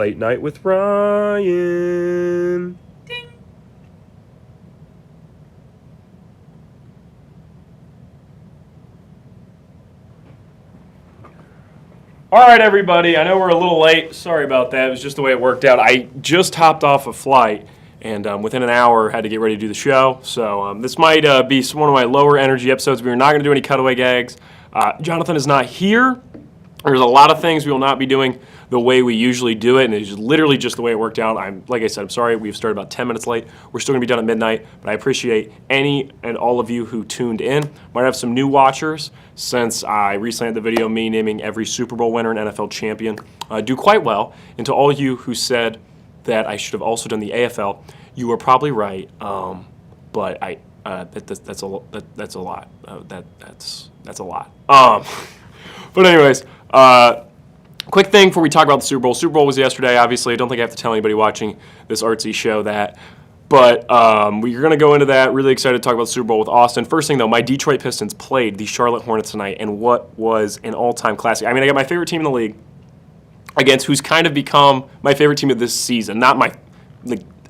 Late Night with Ryan. Ding. All right, everybody. I know we're a little late. Sorry about that. It was just the way it worked out. I just hopped off a flight, and within an hour, had to get ready to do the show. So this might be one of my lower energy episodes. We're not going to do any cutaway gags. Jonathan is not here. There's a lot of things we will not be doing the way we usually do it, and it's literally just the way it worked out. Like I said, I'm sorry we've started about 10 minutes late. We're still going to be done at midnight, but I appreciate any and all of you who tuned in. Might have some new watchers since I recently had the video of me naming every Super Bowl winner and NFL champion do quite well. And to all of you who said that I should have also done the AFL, you are probably right, but that's a lot. That's a lot. But anyways. Quick thing before we talk about the Super Bowl. Super Bowl was yesterday, obviously. I don't think I have to tell anybody watching this artsy show that. But we're going to go into that. Really excited to talk about the Super Bowl with Austin. First thing, though, my Detroit Pistons played the Charlotte Hornets tonight, and what was an all-time classic. I mean, I got my favorite team in the league against who's kind of become my favorite team of this season. Not my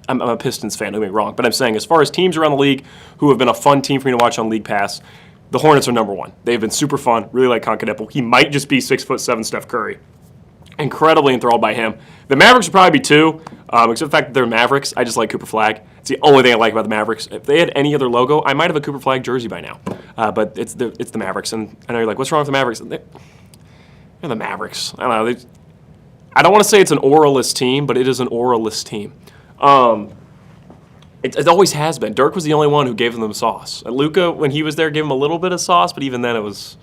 I'm a Pistons fan, don't get me wrong. But I'm saying as far as teams around the league who have been a fun team for me to watch on League Pass, the Hornets are number one. They've been super fun. Really like Concadepo. He might just be 6'7" Steph Curry. Incredibly enthralled by him. The Mavericks would probably be two, except the fact that they're Mavericks. I just like Cooper Flag. It's the only thing I like about the Mavericks. If they had any other logo, I might have a Cooper Flag jersey by now. But it's the Mavericks. And I know you're like, what's wrong with the Mavericks? They're the Mavericks. I don't know. I don't want to say it's an auralist team, but it is an auralist team. It always has been. Dirk was the only one who gave them the sauce. And Luka, when he was there, gave him a little bit of sauce, but even then it was...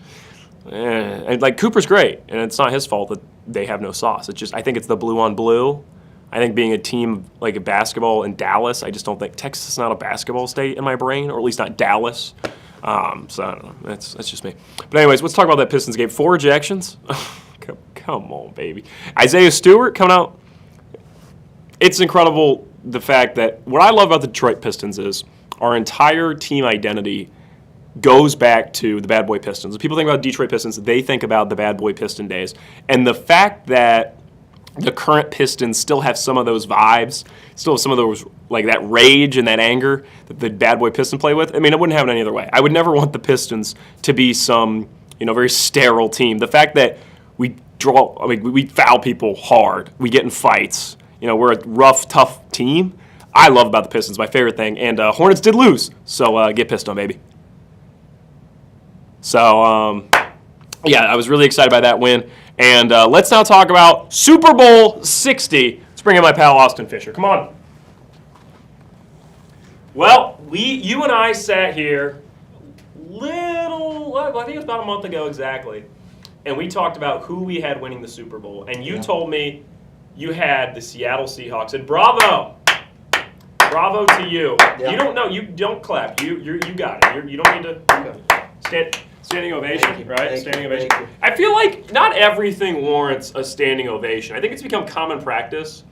And like Cooper's great, and it's not his fault that they have no sauce. It's just I think it's the blue on blue. I think being a team like a basketball in Dallas, I just don't think Texas is not a basketball state in my brain, or at least not Dallas. So I don't know. That's just me. But anyways, let's talk about that Pistons game. 4 ejections. Come on, baby. Isaiah Stewart coming out. It's incredible the fact that what I love about the Detroit Pistons is our entire team identity goes back to the Bad Boy Pistons. When people think about Detroit Pistons, they think about the Bad Boy Piston days. And the fact that the current Pistons still have some of those vibes, still have some of those, like that rage and that anger that the Bad Boy Piston play with, I mean, it wouldn't happen any other way. I would never want the Pistons to be some, very sterile team. The fact that we foul people hard, we get in fights, we're a rough, tough team, I love about the Pistons, my favorite thing. And Hornets did lose, so get pissed on, baby. So, I was really excited by that win. And let's now talk about Super Bowl 60. Let's bring in my pal Austin Fisher. Come on. Well, you and I sat here I think it was about a month ago exactly, and we talked about who we had winning the Super Bowl. And you told me you had the Seattle Seahawks. And bravo to you. Yeah. You don't know. You don't clap. You got it. You don't need to standing ovation, right? Standing ovation. I feel like not everything warrants a standing ovation. I think it's become common practice,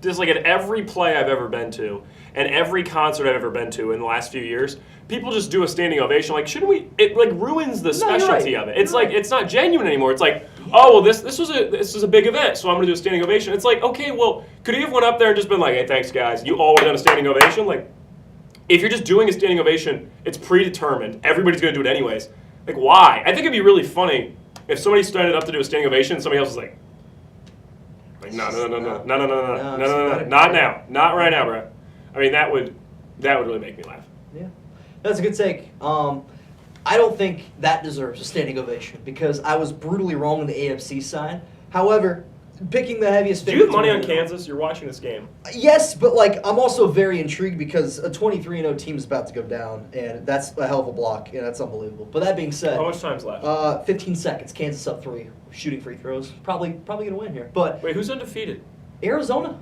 just like at every play I've ever been to and every concert I've ever been to in the last few years, people just do a standing ovation. Like, shouldn't we? It like ruins the specialty of it. It's like it's not genuine anymore. It's like, oh well, this was a big event, so I'm gonna do a standing ovation. It's like, okay, well, could he have went up there and just been like, hey, thanks guys, you all would have done a standing ovation? Like, if you're just doing a standing ovation, it's predetermined. Everybody's gonna do it anyways. Like, why? I think it'd be really funny if somebody started up to do a standing ovation and somebody else was like no, not now, not right now, bro. I mean, that would really make me laugh. Yeah, that's a good take. I don't think that deserves a standing ovation because I was brutally wrong on the AFC side. However, picking the heaviest favorite. Do you have money on Kansas? You're watching this game. Yes, but I'm also very intrigued because a 23-0 team is about to go down, and that's a hell of a block, and that's unbelievable. But that being said, how much time's left? 15 seconds. Kansas up 3, shooting free throws. Probably gonna win here. But wait, who's undefeated? Arizona.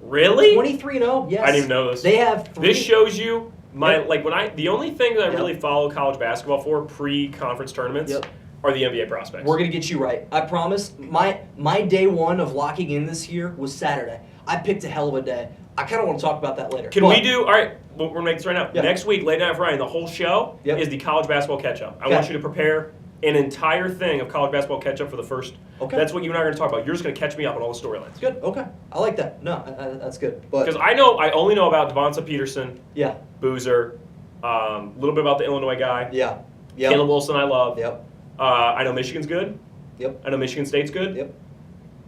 Really? 23-0. Yes. I didn't even know this. They have 3. This shows you the only thing that I really follow college basketball for pre-conference tournaments. Are the NBA prospects. We're going to get you right. I promise. My day one of locking in this year was Saturday. I picked a hell of a day. I kind of want to talk about that later. Can we do, all right, we're going to make this right now. Yep. Next week, Late Night with Ryan, the whole show is the college basketball catch-up. I want you to prepare an entire thing of college basketball catch up for the first. Okay. That's what you and I are going to talk about. You're just going to catch me up on all the storylines. Good. Okay. I like that. No, that's good. Because I only know about Devonta Peterson, Yeah. Boozer, a little bit about the Illinois guy. Yeah. Yep. Caleb Wilson, I love. Yep. I know Michigan's good. Yep. I know Michigan State's good. Yep.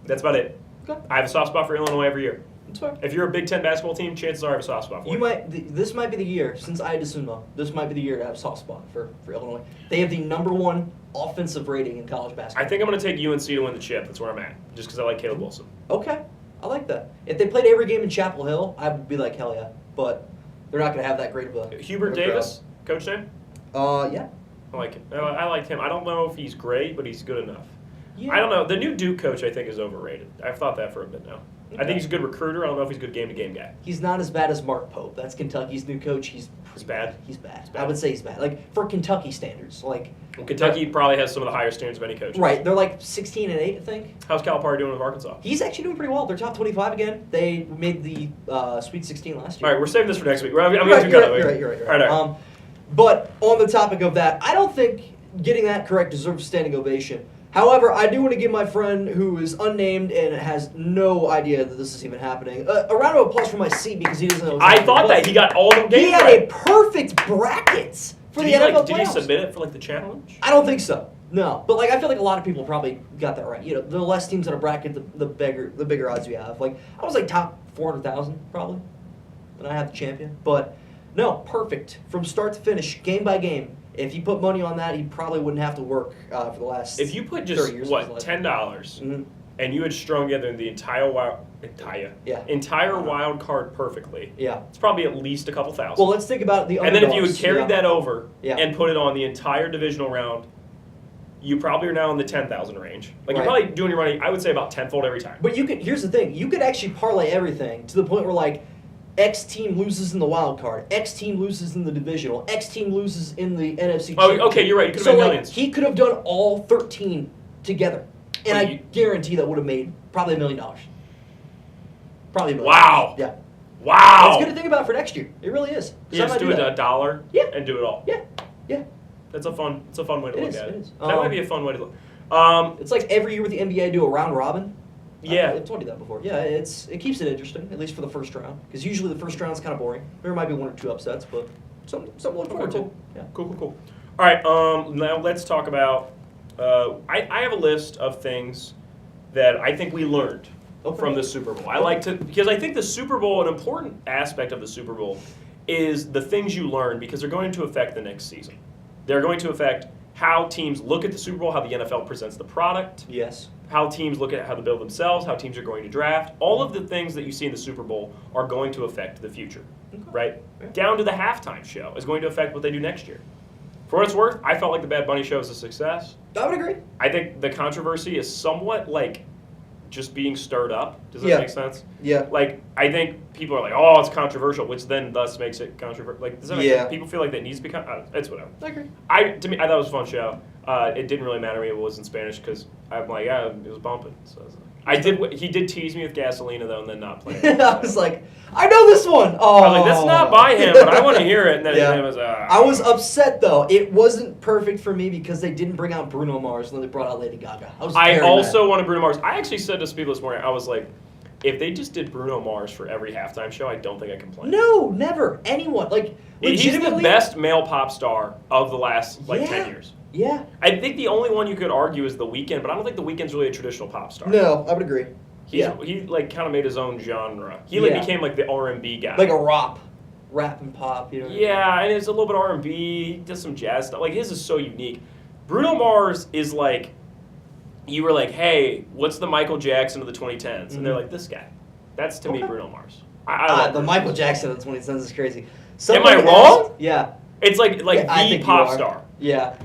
That's about it. Okay. I have a soft spot for Illinois every year. That's fair. If you're a Big Ten basketball team, chances are I have a soft spot for you. This might be the year, since I had Sumo, this might be the year to have a soft spot for Illinois. They have the #1 offensive rating in college basketball. I think I'm going to take UNC to win the chip. That's where I'm at, just because I like Caleb Wilson. Okay. I like that. If they played every game in Chapel Hill, I would be like, hell yeah. But they're not going to have that great of a Hubert of a Davis, coach name? Yeah. I like him. I liked him. I don't know if he's great, but he's good enough. Yeah. I don't know. The new Duke coach, I think, is overrated. I've thought that for a bit now. I Okay. think he's a good recruiter. I don't know if he's a good game-to-game guy. He's not as bad as Mark Pope. That's Kentucky's new coach. He's bad? He's bad. bad. I would say he's bad. Like, for Kentucky standards. Like, Well, Kentucky probably has some of the higher standards of any coach. right. They're like 16-8, I think. How's Calipari doing with Arkansas? He's actually doing pretty well. They're top 25 again. They made the Sweet 16 last year. All right, we're saving this for next week. I'm You're going right, to you're right. All right. But on the topic of that, I don't think getting that correct deserves a standing ovation. However, I do want to give my friend who is unnamed and has no idea that this is even happening a round of applause for my seat because he doesn't know. I thought that he got all the games He had right. a perfect brackets for the Did NFL he playoffs. submit it for like the challenge? I don't think so. No, but like I feel like a lot of people probably got that right. You know, the less teams in a bracket, the bigger odds you have. Like I was like top 400,000 probably, and I had the champion. But no, perfect from start to finish, game by game. If you put money on that, he probably wouldn't have to work for the last. If you put 30 just years what of his life. $10 Mhm. and you had strung together the entire wild card perfectly, Yeah. it's probably at least a couple thousand. Well, let's think about the. And then if you would underdogs. carry Yeah. that over Yeah. and put it on the entire divisional round, you probably are now in the 10,000 range. Like you're Right. probably doing your money, I would say about tenfold every time. But you could. Here's the thing: you could actually parlay everything to the point where like. X team loses in the wild card. X team loses in the divisional. X team loses in the NFC. Oh, okay, you're right. You could have made millions. He could have done all 13 together, and But I guarantee that would have made probably $1 million. Probably $1 million. Wow. Yeah. Wow. That's good to think about for next year. It really is. You So I just might do it that. a dollar Yeah. and do it all. Yeah. Yeah. It's a fun way to It look is, at it it. is. That might be a fun way to look. It's like every year with the NBA do a round robin. Yeah. I've told you that before. Yeah, it keeps it interesting, at least for the first round. Because usually the first round is kind of boring. There might be 1 or 2 upsets, but something to look forward to. Yeah. Cool. All right, now let's talk about. I have a list of things that I think we learned from the Super Bowl. I like to because I think the Super Bowl, an important aspect of the Super Bowl, is the things you learn because they're going to affect the next season. They're going to affect how teams look at the Super Bowl, how the NFL presents the product. Yes. How teams look at how to build themselves, how teams are going to draft. All of the things that you see in the Super Bowl are going to affect the future, right? Yeah. Down to the halftime show is going to affect what they do next year. For what it's worth, I felt like the Bad Bunny show is a success. I would agree. I think the controversy is somewhat like just being stirred up. Does that Yeah. make sense? Yeah. Like, I think people are like, oh, it's controversial, which then thus makes it controversial. Like, does that make Yeah. sense? People feel like that needs to be it's whatever. I agree. To me, I thought it was a fun show. It didn't really matter to me if it was in Spanish because I'm like, yeah, it was bumping. So he did tease me with Gasolina though, and then not play it. I was like, I know this one. Oh. I was like, that's not by him, but I want to hear it. And then Yeah. it was. I was upset though. It wasn't perfect for me because they didn't bring out Bruno Mars and then they brought out Lady Gaga. I very also mad. wanted Bruno Mars. I actually said to some people this morning, I was like, if they just did Bruno Mars for every halftime show, I don't think I complain. No, never. Anyone. Like, He's the legitimately. best male pop star of the last 10 years. Yeah. I think the only one you could argue is The Weeknd, but I don't think The Weeknd's really a traditional pop star. No, I would agree. He like kind of made his own genre. He became like the R&B guy. Like a rap and pop, you know. Yeah, and it's a little bit R&B. He does some jazz stuff. Like his is so unique. Bruno Mars is like, you were like, hey, what's the Michael Jackson of the 2010s? And they're like, this guy. That's to me Bruno Mars. I love the Bruno Michael Mars. Jackson of the 2010s is crazy. Am I Somebody wrong? asked- yeah. It's like Yeah, I the think you pop are. star. Yeah.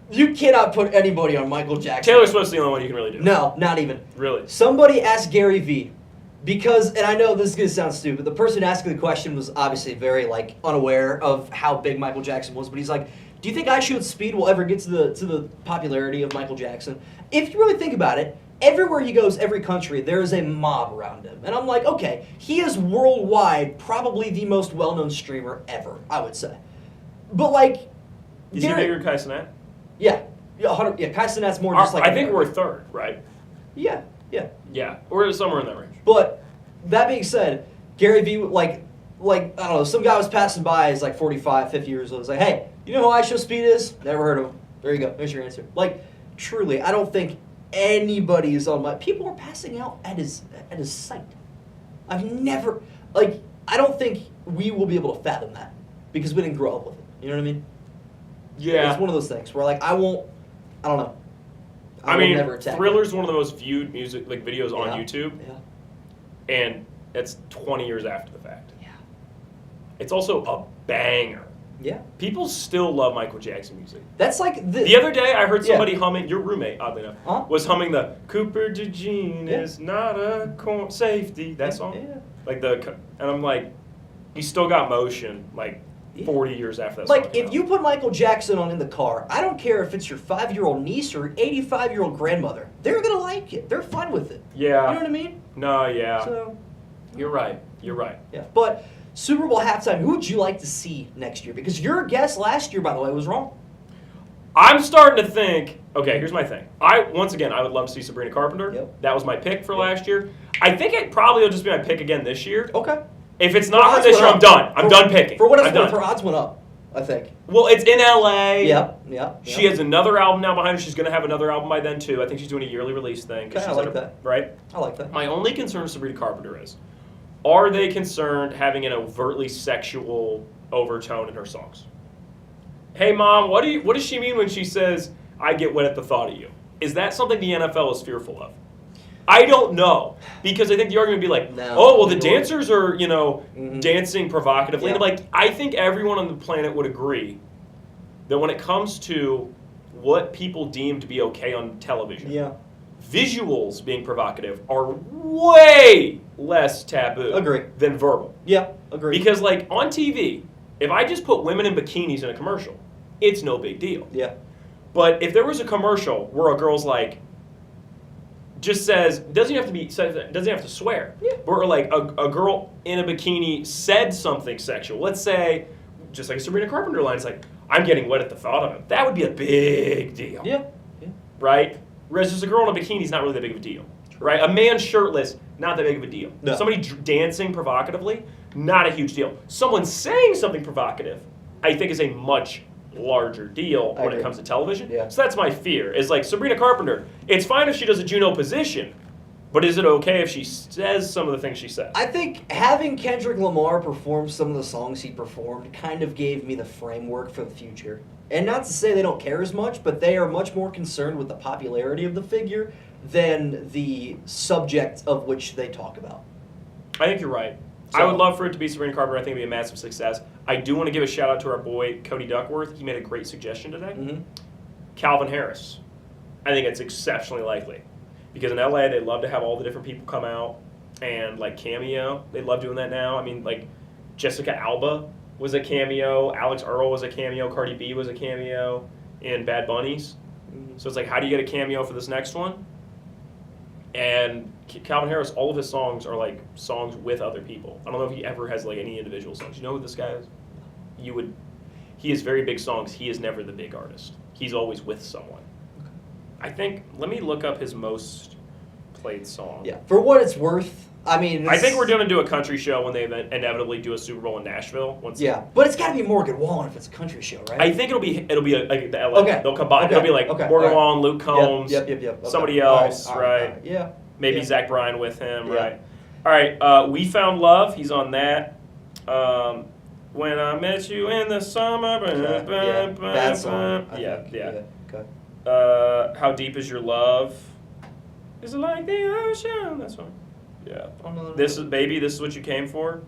You cannot put anybody on Michael Jackson. Taylor Swift's the only one you can really do. No, not even. Really. Somebody asked Gary Vee, because, and I know this is going to sound stupid, the person asking the question was obviously very, like, unaware of how big Michael Jackson was, but he's like, do you think I Shoot Speed will ever get to the popularity of Michael Jackson? If you really think about it, everywhere he goes, every country, there is a mob around him. And I'm like, okay, he is worldwide probably the most well-known streamer ever, I would say. But, like... Is he bigger than Kai Cenat? Yeah. Yeah, 100. Yeah, Kai Cenat's more just like. I think we're third, right? Yeah, yeah. Yeah, we're somewhere in that range. But that being said, Gary Vee, like I don't know, some guy was passing by, he's like 45, 50 years old. He's like, hey, you know who I Show Speed is? Never heard of him. There you go. There's your answer. Like, truly, I don't think anybody is on my. People are passing out at his sight. I've never I don't think we will be able to fathom that because we didn't grow up with it. You know what I mean? Yeah. It's one of those things where I don't know. I will mean, never attack Thriller's one of the most viewed music videos on Yeah. YouTube, Yeah. and it's 20 years after the fact. Yeah. It's also a banger. Yeah. People still love Michael Jackson music. That's like The other day, I heard Yeah. somebody humming. Your roommate, oddly enough, Huh? was humming the "Cooper DeJean Yeah. is not a safety." That song, Yeah. and I'm like, you still got motion, like Yeah. 40 years after that. Like, song came if out. you put Michael Jackson on in the car, I don't care if it's your 5-year-old niece or 85-year-old grandmother. They're going to like it. They're fine with it. yeah, You know what I mean? no, yeah, So, you're right. You're right. yeah. But Super Bowl halftime, who would you like to see next year? Because your guess last year, by the way, was wrong. I'm starting to think. Okay, here's my thing. I would love to see Sabrina Carpenter. Yep. That was my pick for Yep. last year. I think it probably will just be my pick again this year. Okay. If it's not Odds for this went year, I'm up. done. I'm done picking. For what it's I'm done. worth, her odds went up, I think. Well, it's in LA. Yeah, yeah. She has another album now behind her. She's going to have another album by then, too. I think she's doing a yearly release thing. 'Cause Okay, I she's like at a- that. Right? I like that. My only concern with Sabrina Carpenter is, are they concerned having an overtly sexual overtone in her songs? Hey, Mom, what does she mean when she says, I get wet at the thought of you? Is that something the NFL is fearful of? I don't know, because I think the argument would be like, No. oh, well, the dancers are, Mhm. dancing provocatively. Yeah. And like, I think everyone on the planet would agree that when it comes to what people deem to be okay on television, Yeah. visuals being provocative are way less taboo Agree. than verbal. Yeah, agree. Because like on TV, if I just put women in bikinis in a commercial, it's no big deal. Yeah. But if there was a commercial where a girl's like, just says, doesn't have to swear, Yeah. or like a girl in a bikini said something sexual. Let's say, just like a Sabrina Carpenter line, it's like, I'm getting wet at the thought of him. That would be a big deal. Yeah. Yeah. Right? Whereas just a girl in a bikini is not really that big of a deal. Right? A man shirtless, not that big of a deal. No. Somebody dancing provocatively, not a huge deal. Someone saying something provocative, I think is a much larger deal I when agree. it comes to television. Yeah. So that's my fear. Is like Sabrina Carpenter, it's fine if she does a Juno position, but is it okay if she says some of the things she says? I think having Kendrick Lamar perform some of the songs he performed kind of gave me the framework for the future. And not to say they don't care as much, but they are much more concerned with the popularity of the figure than the subject of which they talk about. I think you're right. So- I would love for it to be Sabrina Carpenter. I think it would be a massive success. I do want to give a shout out to our boy, Cody Duckworth. He made a great suggestion today. Mm-hmm. Calvin Harris. I think it's exceptionally likely. Because in LA, they love to have all the different people come out and like cameo. They love doing that now. I mean, like Jessica Alba was a cameo. Alex Earl was a cameo. Cardi B was a cameo in Bad Bunnies. Mm-hmm. So it's like, how do you get a cameo for this next one? And Calvin Harris, all of his songs are like songs with other people. I don't know if he ever has like any individual songs. You know who this guy is? He has very big songs. He is never the big artist. He's always with someone. I think, let me look up his most played song. Yeah. For what it's worth, I mean, I think we're going to do a country show when they inevitably do a Super Bowl in Nashville. Yeah, but it's got to be Morgan Wallen if it's a country show, right? I think it'll be like the LA. Okay. They'll combine. Okay. It'll be like Okay. Morgan All right. Wallen, Luke Combs, Yep. Okay. somebody All right. else, All right? all Yeah. Maybe Yeah. Zach Bryan with him, Yeah. right? All right, We Found Love. He's on that. When I Met You in the Summer. Yeah. Bad song. I Yeah, think. yeah. Okay. How Deep Is Your Love? Is it like the ocean? That's one. Yeah. Oh, no. This is Baby. This is what you came for.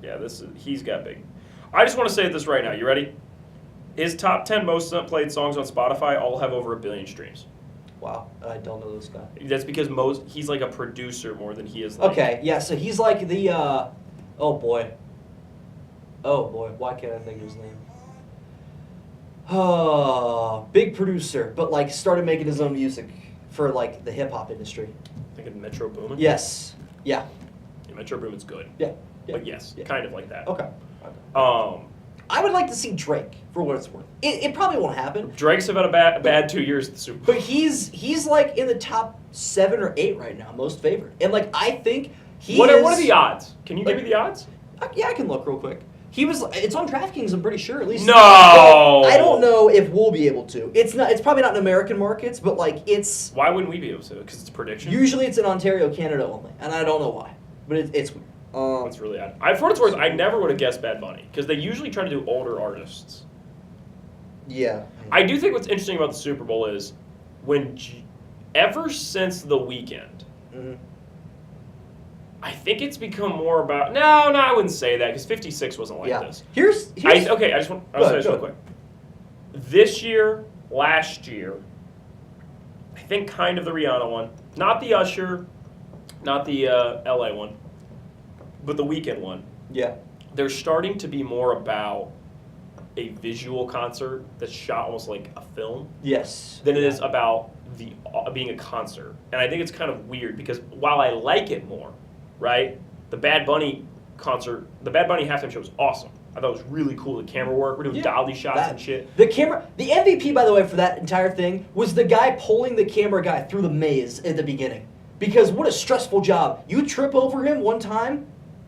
Yeah, he's got big. I just want to say this right now. You ready? His top 10 most played songs on Spotify all have over 1 billion streams. Wow, I don't know this guy. That's because he's like a producer more than he is. Like, Okay, yeah, so he's like the, oh boy, why can't I think of his name? Oh, big producer, but like started making his own music for like the hip hop industry. Thinking Metro Boomin. Yes, yeah, Yeah, Metro Boomin's good. yeah, yeah. But yes, Yeah. kind of like that. Okay. I would like to see Drake for what it's worth. It probably won't happen. Drake's have had a bad 2 years at the Super Bowl. But he's like in the top 7 or 8 right now, most favored. And like I think What are the odds? Can you give me the odds? Yeah, I can look real quick. It's on DraftKings, I'm pretty sure, at least. No! I don't know if we'll be able to. It's probably not in American markets, but like it's Why wouldn't we be able to? Because it's a prediction? usually it's in Ontario, Canada only. And I don't know why. But it's weird. That's really odd. For what it's worth, I never would have guessed Bad Bunny because they usually try to do older artists. Yeah. I do think what's interesting about the Super Bowl is ever since The Weeknd, Mm-hmm. I think it's become more about. No, I wouldn't say that because 56 wasn't like this. Here's I just want. I'll say this real quick. This year, last year, I think kind of the Rihanna one, not the Usher, not the LA one, but the Weeknd one. Yeah. They're starting to be more about a visual concert that's shot almost like a film. Yes. Than it is about being a concert. And I think it's kind of weird because while I like it more, right? The Bad Bunny halftime show was awesome. I thought it was really cool, the camera work. We're doing dolly shots and shit. The MVP, by the way, for that entire thing was the guy pulling the camera guy through the maze at the beginning. Because what a stressful job. You trip over him one time,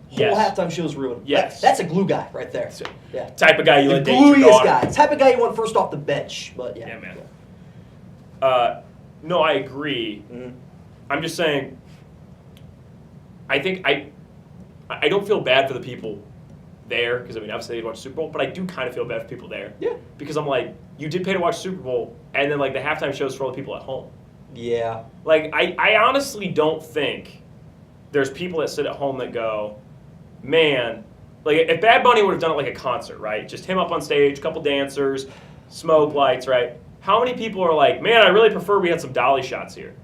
whole halftime show's ruined. Yes. That's a glue guy right there. Yeah. Type of guy you let date your gluiest daughter. guy. Type of guy you want first off the bench. But yeah. Yeah, man. No, I agree. Mm-hmm. I'm just saying, I think I don't feel bad for the people there because, I mean, obviously they watch Super Bowl, but I do kind of feel bad for people there. Yeah. Because I'm like, you did pay to watch Super Bowl, and then, like, the halftime shows for all the people at home. Yeah. Like, I honestly don't think there's people that sit at home that go, man, like, if Bad Bunny would have done it like a concert, right? Just him up on stage, couple dancers, smoke, lights, right? How many people are like, man, I really prefer we had some dolly shots here?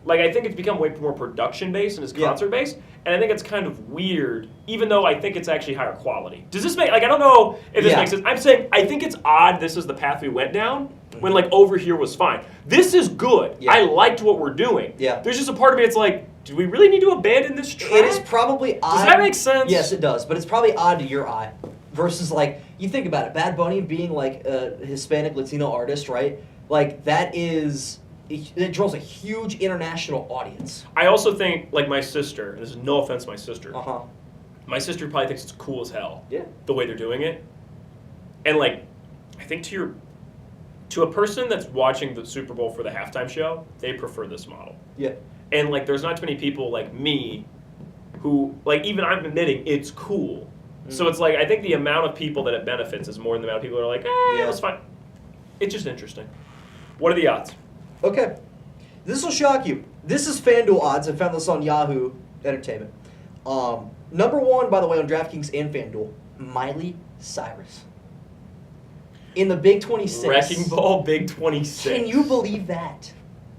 Like, I think it's become way more production-based and it's concert-based, and I think it's kind of weird, even though I think it's actually higher quality. Does this make, like, I don't know if this makes sense. I'm saying I think it's odd this is the path we went down when, like, Over Here was fine. This is good. Yeah. I liked what we're doing. Yeah. There's just a part of me that's like, do we really need to abandon this track? It is probably odd. Does that make sense? Yes, it does. But it's probably odd to your eye. Versus, like, you think about it. Bad Bunny being, like, a Hispanic Latino artist, right? Like, that is... It draws a huge international audience. I also think, like, my sister, and this is no offense to my sister, Uh-huh. my sister probably thinks it's cool as hell. Yeah. The way they're doing it. And, like, I think to a person that's watching the Super Bowl for the halftime show, they prefer this model. Yeah. And, like, there's not too many people like me who, like, even I'm admitting it's cool. Mm. So it's like, I think the amount of people that it benefits is more than the amount of people that are like, it was fine. It's just interesting. What are the odds? Okay. This will shock you. This is FanDuel odds. I found this on Yahoo Entertainment. Number 1, by the way, on DraftKings and FanDuel, Miley Cyrus. In the Big 26. Wrecking Ball Big 26. Can you believe that?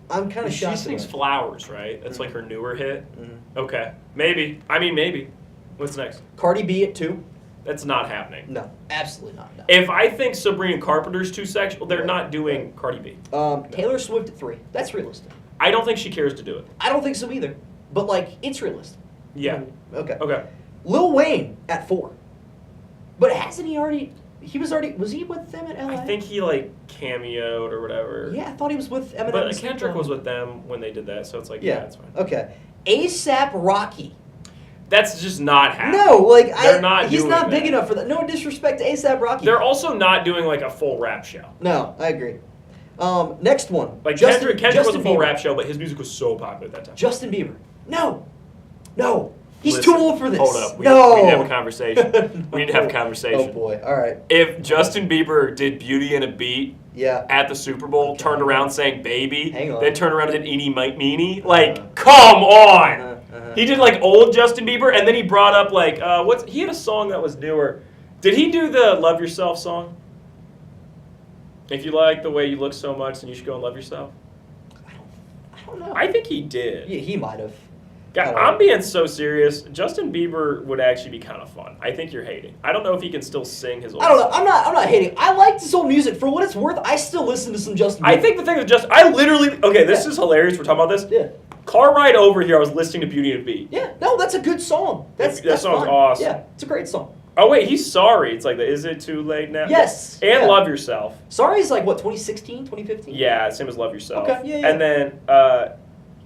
I'm kind of shocked. She sings Flowers, right? That's like her newer hit? Mm-hmm. Okay. Maybe. I mean, maybe. What's next? Cardi B at 2. That's not happening. No, absolutely not. No. If I think Sabrina Carpenter's too sexual, they're not doing Cardi B. Taylor Swift at 3. That's realistic. I don't think she cares to do it. I don't think so either. But, like, it's realistic. Yeah. Okay. Okay. Lil Wayne at 4. But hasn't he already... Was he with them at LA? I think he, like, cameoed or whatever. Yeah, I thought he was with Eminem. But Kendrick was with them when they did that, so it's like, yeah, it's fine. Okay. A$AP Rocky. That's just not happening. No, like, he's doing not big that. enough for that. No disrespect to A$AP Rocky. They're also not doing, like, a full rap show. No, I agree. Next one. Like, Kendrick was a full rap show, but his music was so popular at that time. Justin Bieber. No. He's Listen, too old for this. Hold up. We No. need to have a conversation. We need to have a conversation. Oh, boy. All right. If Justin Bieber did Beauty and a Beat at the Super Bowl, Okay. turned around saying Baby, Hang on. then turned around and did Eenie Mike Meanie, like, come on! He did, like, old Justin Bieber, and then he brought up, like, he had a song that was newer. Did he do the Love Yourself song? If you like the way you look so much, then you should go and love yourself? I don't know. I think he did. Yeah, he might have. God, I'm being so serious. Justin Bieber would actually be kind of fun. I think you're hating. I don't know if he can still sing his old I don't know. songs. I'm not hating. I like his old music. For what it's worth, I still listen to some Justin Bieber. I think the thing with Justin, I literally, okay, this is hilarious. We're talking about this. Yeah. Car ride over here, I was listening to Beauty and a Beat. Yeah. No, that's a good song. That song's fun. awesome. Yeah, it's a great song. Oh wait, he's sorry. It's like the Is It Too Late Now? Yes. And yeah. Love Yourself. Sorry is like what, 2016, 2015? Yeah, same as Love Yourself. Okay, yeah. And then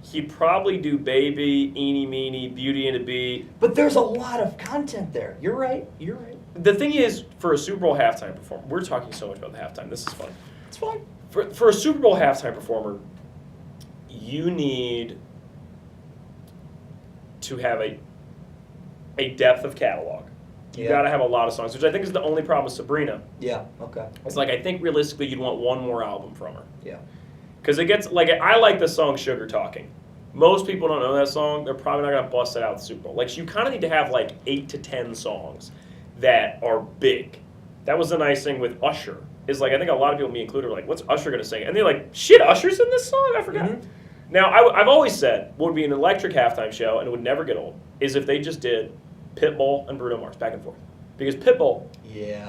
he'd probably do Baby, Eeny Meeny, Beauty and the Beat. But there's a lot of content there. You're right. The thing is, for a Super Bowl halftime performer, we're talking so much about the halftime. This is fun. It's fine. For a Super Bowl halftime performer, you need to have a depth of catalog. You got to have a lot of songs, which I think is the only problem with Sabrina. Yeah, okay. It's like, I think realistically you'd want one more album from her. Yeah. Because it gets, like, I like the song Sugar Talking. Most people don't know that song. They're probably not going to bust it out at the Super Bowl. Like, you kind of need to have, like, 8 to 10 songs that are big. That was the nice thing with Usher. Is like, I think a lot of people, me included, are like, what's Usher going to sing? And they're like, shit, Usher's in this song? I forgot. Mm-hmm. Now, I've always said what would be an electric halftime show, and it would never get old, is if they just did Pitbull and Bruno Mars back and forth. Because Pitbull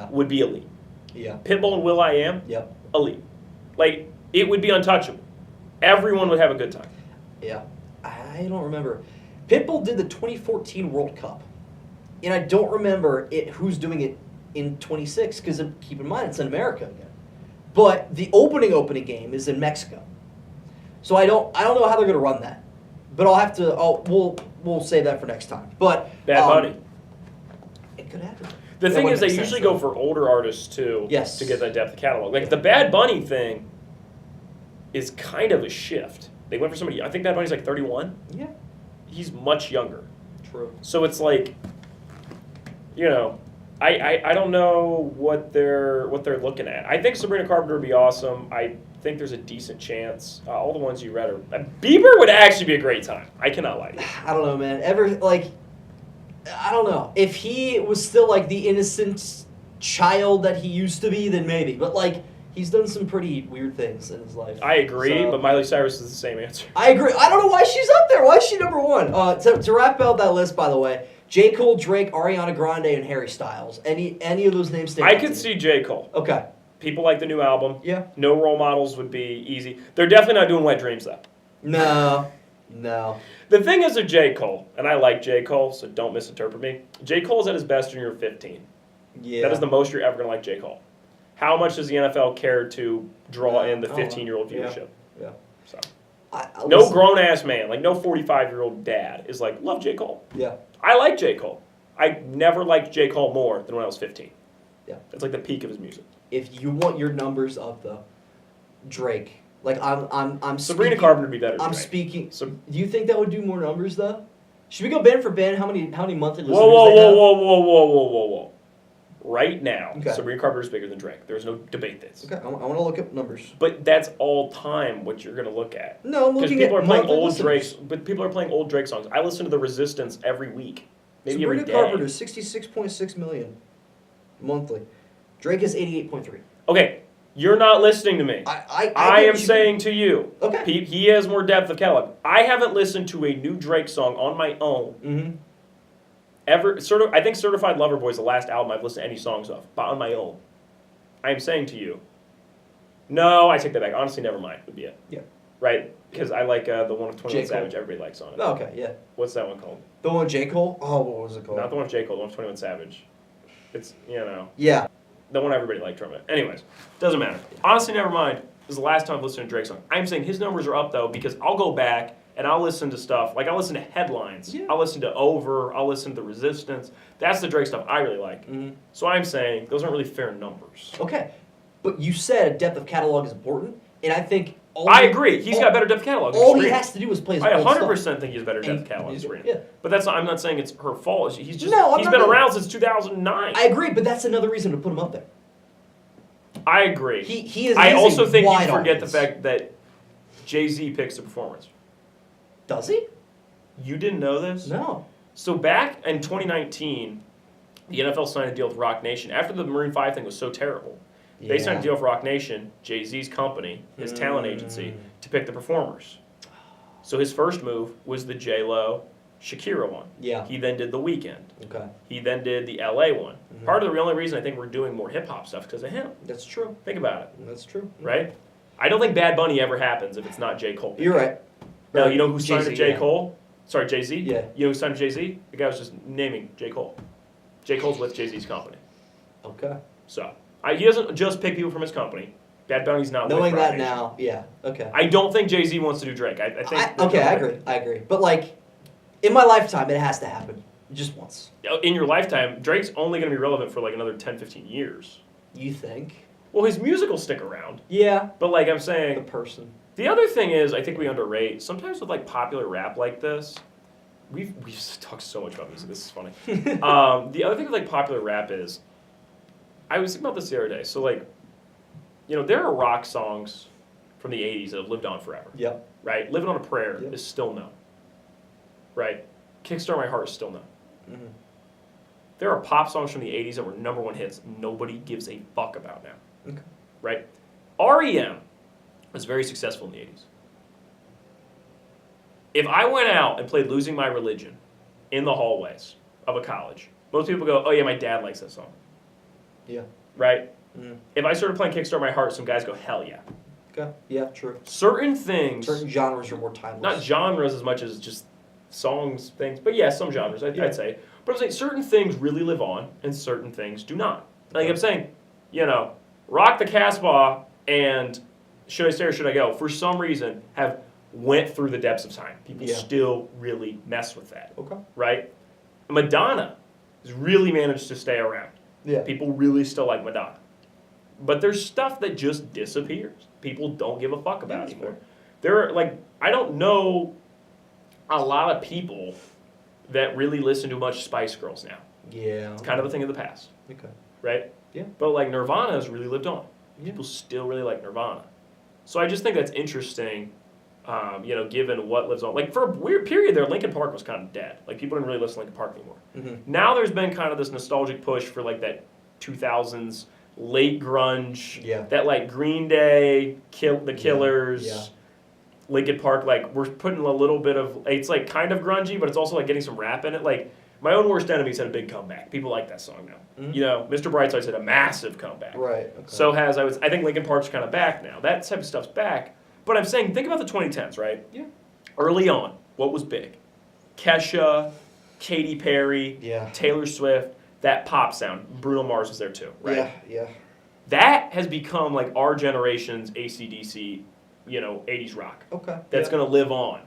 would be elite. Yeah. Pitbull and will.i.am, Yep. elite. Like, it would be untouchable. Everyone would have a good time. Yeah. I don't remember. Pitbull did the 2014 World Cup. And I don't remember who's doing it in 26, because keep in mind, it's in America again. But the opening game is in Mexico. So I don't know how they're going to run that. But I'll have to, we'll save that for next time. But Bad Bunny. It could happen. The That thing would is, they make sense, usually though. go for older artists, too, Yes. to get that depth of catalog. Like, the Bad Bunny thing is kind of a shift. They went for somebody, I think Bad Bunny's like 31. Yeah. He's much younger. True. So it's like, you know, I don't know what they're looking at. I think Sabrina Carpenter would be awesome. I think there's a decent chance. All the ones you read are... Bieber would actually be a great time. I cannot lie to you. I don't know, man. I don't know. If he was still like the innocent child that he used to be, then maybe. But like, he's done some pretty weird things in his life. I agree, So- but Miley Cyrus is the same answer. I agree. I don't know why she's up there. Why is she number one? To wrap out that list, by the way, J. Cole, Drake, Ariana Grande, and Harry Styles. Any of those names stand I out to could you? see J. Cole. Okay. People like the new album. Yeah. No Role Models would be easy. They're definitely not doing Wet Dreams, though. No. The thing is with J. Cole, and I like J. Cole, so don't misinterpret me. J. Cole's at his best when you're 15. Yeah. That is the most you're ever going to like J. Cole. How much does the NFL care to draw in the Oh, 15-year-old yeah. viewership? Yeah. So. Listen- No grown-ass man, like no 45-year-old dad is like, love J. Cole. Yeah. I like J. Cole. I never liked J. Cole more than when I was 15. Yeah. That's like the peak of his music. If you want your numbers up, though, Drake. Like I'm Sabrina speaking- Carpenter would be better than I'm Drake. speaking. So, Do you think that would do more numbers though? Should we go band for band? How many monthly listeners whoa, they have? whoa. Right now, Okay. Sabrina Carpenter is bigger than Drake. There's no debate this. Okay, I want to look up numbers. But that's all time what you're going to look at. No, I'm Because looking at people are playing monthly old listeners. Drake, but people are playing old Drake songs. I listen to The Resistance every week, maybe Sabrina every day. Carpenter 66.6 million monthly. Drake is 88.3. Okay, you're not listening to me. I I think am we should- saying to you, Okay. he has more depth of catalog. I haven't listened to a new Drake song on my own Mm-hmm. ever. I think Certified Lover Boy is the last album I've listened to any songs of, but on my own. I am saying to you, no, I take that back. Honestly, never mind would be it. Yeah. Right? Because I like the one with 21 J. Cole. Savage. Everybody likes on it. Oh, okay, yeah. What's that one called? The one with J. Cole? Oh, what was it called? Not the one with J. Cole. The one with 21 Savage. It's Yeah. the one everybody liked from it. Anyways, doesn't matter. Honestly, never mind. This is the last time I've listened to Drake's song. I'm saying his numbers are up though because I'll go back and I'll listen to stuff like I'll listen to Headlines. Yeah. I'll listen to Over. I'll listen to The Resistance. That's the Drake stuff I really like. Mm-hmm. So I'm saying those aren't really fair numbers. Okay. But you said depth of catalog is important, and I think I agree. He's got better depth of catalog. than All he Sabrina. has to do is play his I old 100% stuff. think he has better depth of And catalog than he's- Sabrina. yeah. But that's not. I'm not saying it's her fault. He's just. No, I'm he's not been gonna- around since 2009. I agree, but that's another reason to put him up there. I agree. He is. I he is also a think you wide forget the audience. fact that Jay-Z picks the performance. Does he? You didn't know this? No. So back in 2019, the NFL signed a deal with Rock Nation. After the Maroon 5 thing was so terrible, they signed a deal with Rock Nation, Jay-Z's company, his talent agency, to pick the performers. So his first move was the J-Lo, Shakira one. Yeah. He then did The Weeknd. Okay. He then did the LA one. Part of the only reason I think we're doing more hip-hop stuff is because of him. That's true. Think about it, That's true. right? I don't think Bad Bunny ever happens if it's not J. Cole. You're right. Now, you know who signed Jay-Z, to J. yeah. Cole? Sorry, Jay-Z? Yeah. You know who signed to Jay-Z? The guy was just naming J. Cole. J. Cole's with Jay-Z's company. Okay. So he doesn't just pick people from his company. Bad Bunny's not Knowing with Roc that Nation. now, yeah, okay. I don't think Jay-Z wants to do Drake. I think. I agree. But like, in my lifetime, it has to happen just once. In your lifetime, Drake's only going to be relevant for like another 10, 15 years. You think? Well, his music will stick around. Yeah. But like I'm The saying, person. the other thing is I think we underrate, sometimes with like popular rap like this, we've talked so much about music, this is funny. The other thing with like popular rap is, I was thinking about this the other day, so like, there are rock songs from the 80s that have lived on forever. Yep. Right? Living on a Prayer Yep. is still known. Right? Kickstart My Heart is still known. Mm-hmm. There are pop songs from the 80s that were #1 hits nobody gives a fuck about now. Okay. Right? REM was very successful in the 80s. If I went out and played Losing My Religion in the hallways of a college, most people go, oh yeah, my dad likes that song. Yeah. Right? Mm-hmm. If I started playing Kickstart My Heart, some guys go, hell yeah. Okay. Yeah, true. Certain things, Certain genres are more timeless. not genres as much as just songs, things, but yeah, some genres, I'd say. But I'm saying certain things really live on and certain things do not. Like I'm saying, Rock the Casbah and Should I Stay or Should I Go, for some reason, have went through the depths of time. People still really mess with that. Okay. Right? Madonna has really managed to stay around. Yeah. People really still like Madonna. But there's stuff that just disappears. People don't give a fuck about anymore. There are, I don't know a lot of people that really listen to much Spice Girls now. Yeah. It's kind of a thing of the past. Okay. Right? Yeah. But Nirvana has really lived on. Yeah. People still really like Nirvana. So I just think that's interesting, given what lives on. For a weird period there, Linkin Park was kind of dead. People didn't really listen to Linkin Park anymore. Mm-hmm. Now there's been kind of this nostalgic push for that 2000s late grunge. Yeah. That Green Day, The Killers, Yeah. Linkin Park. We're putting a little bit of, it's kind of grungy, but it's also getting some rap in it. My Own Worst Enemies had a big comeback. People like that song now. Mm-hmm. Mr. Brightside had a massive comeback. Right. Okay. So I think Linkin Park's kind of back now. That type of stuff's back. But I'm saying, think about the 2010s, right? Yeah. Early on, what was big? Kesha, Katy Perry, Yeah. Taylor Swift, that pop sound. Bruno Mars was there too, right? Yeah. Yeah. That has become our generation's AC/DC, 80s rock. Okay. That's going to live on.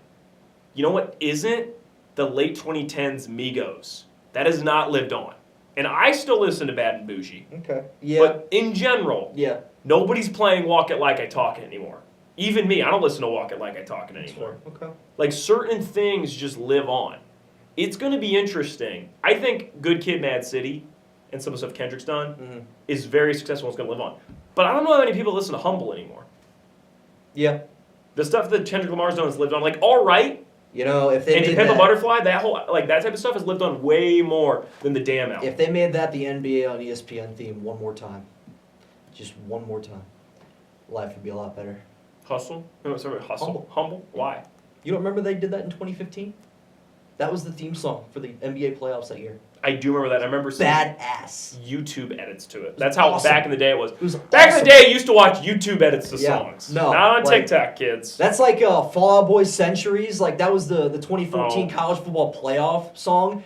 You know what isn't? The late 2010s Migos. That has not lived on. And I still listen to Bad and Bougie. Okay. Yeah. But in general, yeah. nobody's playing Walk It Like I Talk It anymore. Even me, I don't listen to Walk It Like I Talk It anymore. Okay. Certain things just live on. It's going to be interesting. I think Good Kid, Mad City, and some of the stuff Kendrick's done, is very successful and it's going to live on. But I don't know how many people listen to Humble anymore. Yeah. The stuff that Kendrick Lamar's done has lived on. All Right, if they and To made Pimp a that, Butterfly, that whole that type of stuff has lived on way more than the Damn album. if they made that the NBA on ESPN theme one more time, just one more time, life would be a lot better. Hustle? No, sorry, Hustle? Humble? Why? You don't remember they did that in 2015? That was the theme song for the NBA playoffs that year. I do remember that. I remember seeing Badass. YouTube edits to it. That's how awesome. back in the day it was. It was Back in awesome. the day, I used to watch YouTube edits to songs. No, Not on TikTok, kids. That's like Fall Out Boy Centuries. That was the 2014 Oh. college football playoff song.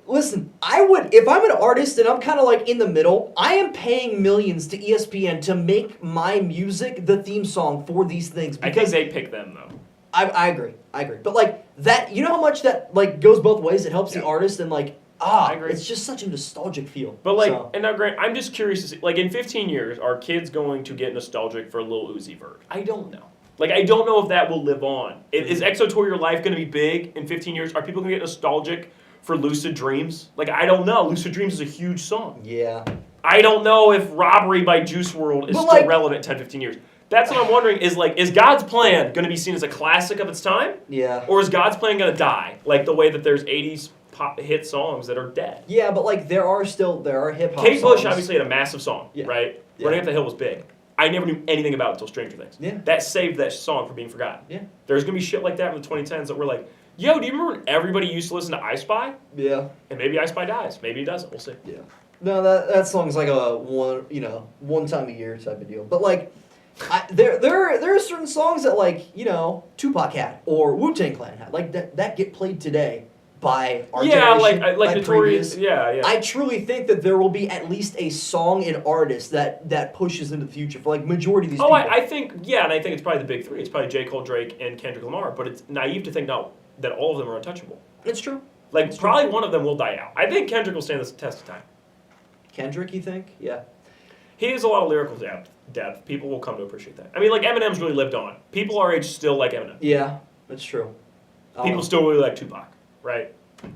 Listen, if I'm an artist and I'm kind of in the middle, I am paying millions to ESPN to make my music the theme song for these things. I think they pick them, though. I agree. But that, you know how much that goes both ways? It helps the artist and I agree. it's just such a nostalgic feel. But and now, Grant, I'm just curious to see, in 15 years, are kids going to get nostalgic for Lil Uzi Vert? I don't know. I don't know if that will live on. Is EXO Tour Your Life going to be big in 15 years? Are people going to get nostalgic for Lucid Dreams? I don't know. Lucid Dreams is a huge song. Yeah. I don't know if Robbery by Juice WRLD is still relevant in 10, 15 years. That's what I'm wondering is God's Plan going to be seen as a classic of its time? Yeah. Or is God's Plan going to die? The way that there's 80s pop hit songs that are dead. Yeah, but there are hip hop Kate Bush songs. obviously had a massive song, right? Yeah. Running Up the Hill was big. I never knew anything about it until Stranger Things. Yeah. That saved that song from being forgotten. Yeah. There's going to be shit like that in the 2010s that we're yo, do you remember when everybody used to listen to I Spy? Yeah. And maybe I Spy dies. Maybe it doesn't. We'll see. Yeah. No, that song's a one time a year type of deal. But there are certain songs that Tupac had or Wu-Tang Clan had that get played today. by our Yeah, generation, like by Notorious. previous. Yeah. I truly think that there will be at least a song and artist that pushes into the future for like majority of these people. I think and I think it's probably the big three. It's probably J. Cole, Drake, and Kendrick Lamar. But it's naive to think that all of them are untouchable. It's true. Like It's probably true. one of them will die out. I think Kendrick will stand the test of time. Kendrick, you think? Yeah. He has a lot of lyrical depth. People will come to appreciate that. I mean, like Eminem's really lived on. People our age still like Eminem. Yeah, that's true. People still really like Tupac, right? You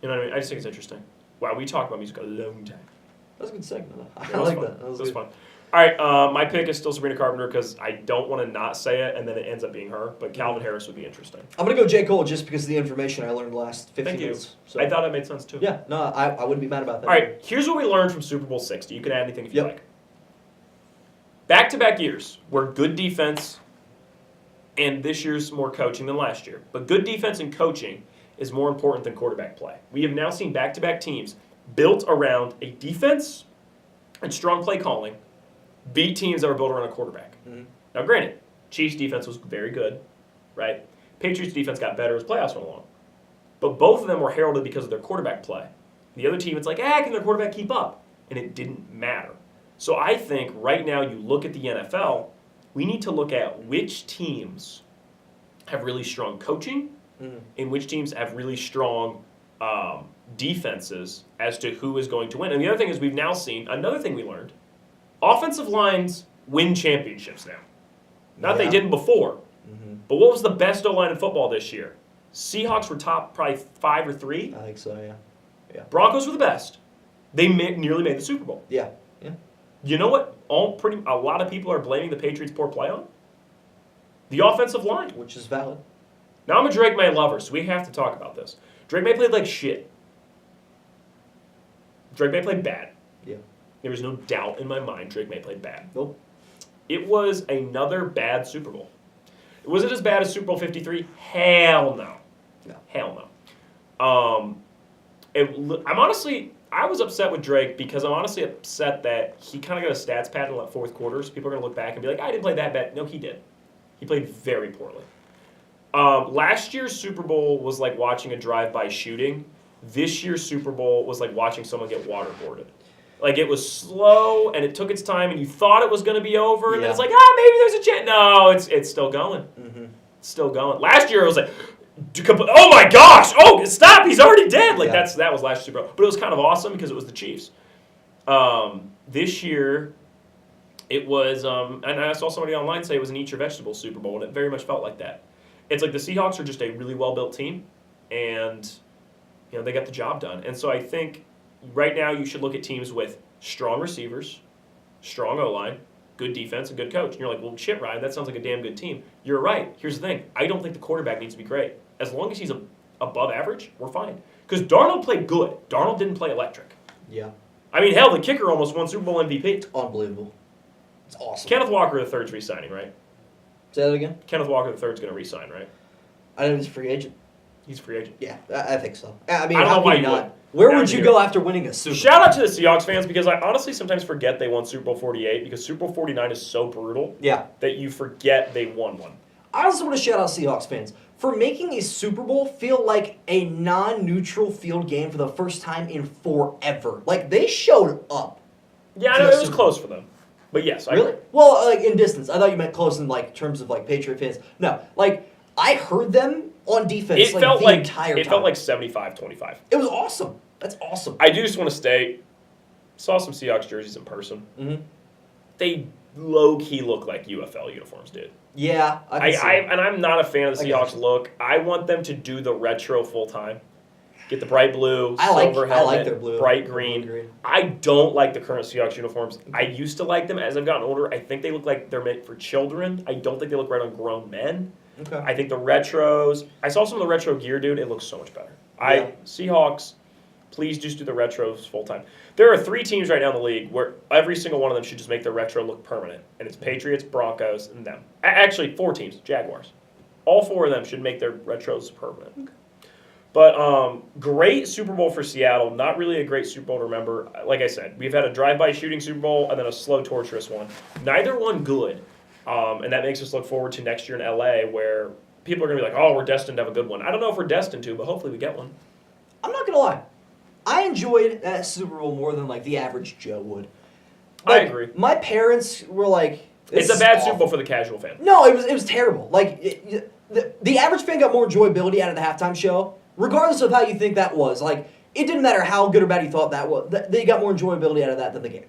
know what I mean? I just think it's interesting. Wow, we talked about music a long time. That was a good segment. Though. Yeah, I like fun. that. That was It was good. fun. All right, my pick is still Sabrina Carpenter because I don't want to not say it and then it ends up being her. But Calvin Harris would be interesting. I'm gonna go J. Cole just because of the information I learned the last 15 Thank you. minutes. So. I thought it made sense too. Yeah, no, I wouldn't be mad about that. All right, here's what we learned from Super Bowl 60. You can add anything if you Yep. like. Back-to-back years where good defense and this year's more coaching than last year. But good defense and coaching is more important than quarterback play. We have now seen back-to-back teams built around a defense and strong play calling beat teams that were built around a quarterback. Mm-hmm. Now, granted, Chiefs' defense was very good, right? Patriots' defense got better as playoffs went along. But both of them were heralded because of their quarterback play. The other team, it's like, can their quarterback keep up? And it didn't matter. So I think right now you look at the NFL, we need to look at which teams have really strong coaching and which teams have really strong defenses as to who is going to win. And the other thing is we've now seen, another thing we learned, offensive lines win championships now. Not they didn't before. But what was the best O-line in football this year? Seahawks were top probably 5 or 3. I think so, yeah. Broncos were the best. They nearly made the Super Bowl. Yeah. You know what? A lot of people are blaming the Patriots' poor play on the offensive line. Which is valid. Now I'm a Drake May lover, so we have to talk about this. Drake May played like shit. Drake May played bad. Yeah. There was no doubt in my mind Drake May played bad. Nope. It was another bad Super Bowl. Was it as bad as Super Bowl 53? Hell no. No. Hell no. I was upset with Drake because I'm honestly upset that he kind of got a stats pad in the fourth quarter, so people are going to look back and be like, I didn't play that bad. No, he did. He played very poorly. Last year's Super Bowl was like watching a drive-by shooting. This year's Super Bowl was like watching someone get waterboarded. Like, it was slow, and it took its time, and you thought it was going to be over, and then it's like, maybe there's a chance. No, it's still going. It's still going. Last year, it was like, oh my gosh, stop, he's already dead. Like, that was last Super Bowl. But it was kind of awesome because it was the Chiefs. This year, it was, and I saw somebody online say it was an Eat Your Vegetables Super Bowl, and it very much felt like that. It's like the Seahawks are just a really well-built team, and they got the job done. And so I think right now you should look at teams with strong receivers, strong O-line, good defense, and good coach. And you're like, well, shit, Ryan, that sounds like a damn good team. You're right. Here's the thing. I don't think the quarterback needs to be great. As long as he's above average, we're fine. Because Darnold played good. Darnold didn't play electric. Yeah. I mean, hell, the kicker almost won Super Bowl MVP. Unbelievable. It's awesome. Kenneth Walker III's re-signing, right? Say that again? Kenneth Walker III's going to re-sign, right? I know he's a free agent. He's a free agent. Yeah, I think so. I mean, I don't how know why can you you not? would. Where Now would I'm you here. go after winning a Super Bowl? Shout out to the Seahawks fans because I honestly sometimes forget they won Super Bowl 48 because Super Bowl 49 is so brutal that you forget they won one. I also want to shout out Seahawks fans for making a Super Bowl feel like a non-neutral field game for the first time in forever. Like, they showed up. Yeah, I know it was close for them. But yes, I Really? agree. Well, like, in distance. I thought you meant close in, like, terms of, like, Patriot fans. No. Like, I heard them on defense, It like, felt the like entire it time. felt like 75-25. It was awesome. That's awesome. I do just want to state, saw some Seahawks jerseys in person. Mm-hmm. They low-key look like UFL uniforms did. Yeah, I can see it. And I'm not a fan of the I got Seahawks you. look. I want them to do the retro full-time. Get the bright blue, I like silver helmet, their blue. bright Blue green. and green. I don't like the current Seahawks uniforms. I used to like them. As I've gotten older, I think they look like they're meant for children. I don't think they look right on grown men. Okay. I think the retros. I saw some of the retro gear, dude. It looks so much better. Yeah. Seahawks, please just do the retros full time. There are 3 teams right now in the league where every single one of them should just make their retro look permanent, and it's Patriots, Broncos, and them. Actually, 4 teams. Jaguars. All 4 of them should make their retros permanent. Okay. But great Super Bowl for Seattle. Not really a great Super Bowl to remember. Like I said, we've had a drive-by shooting Super Bowl and then a slow, torturous one. Neither one good. And that makes us look forward to next year in LA where people are going to be like, oh, we're destined to have a good one. I don't know if we're destined to, but hopefully we get one. I'm not gonna lie. I enjoyed that Super Bowl more than like the average Joe would. I Like, agree. My parents were like, It's a bad Super Bowl for the casual fan. No, it was terrible. Like the average fan got more enjoyability out of the halftime show, regardless of how you think that was. Like it didn't matter how good or bad you thought that was. They got more enjoyability out of that than the game.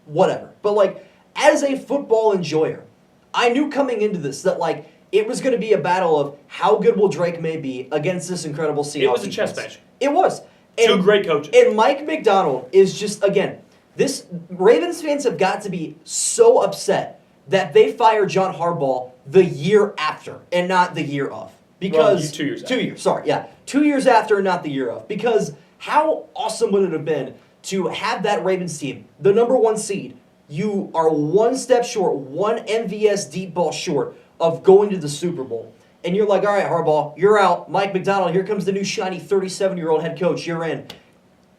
Whatever. But like as a football enjoyer, I knew coming into this that like it was going to be a battle of how good will Drake May be against this incredible Seahawks. It was a defense. chess match. It was. Two great coaches. And Mike McDonald is just again. This Ravens fans have got to be so upset that they fired John Harbaugh the year after and not the year of. Because 2 years. 2 years, sorry, yeah. 2 years after and not the year of. Because how awesome would it have been to have that Ravens team, the number 1 seed, you are one step short, one MVS deep ball short of going to the Super Bowl. And you're like, all right, Harbaugh, you're out. Mike McDonald, here comes the new shiny 37-year-old head coach, you're in.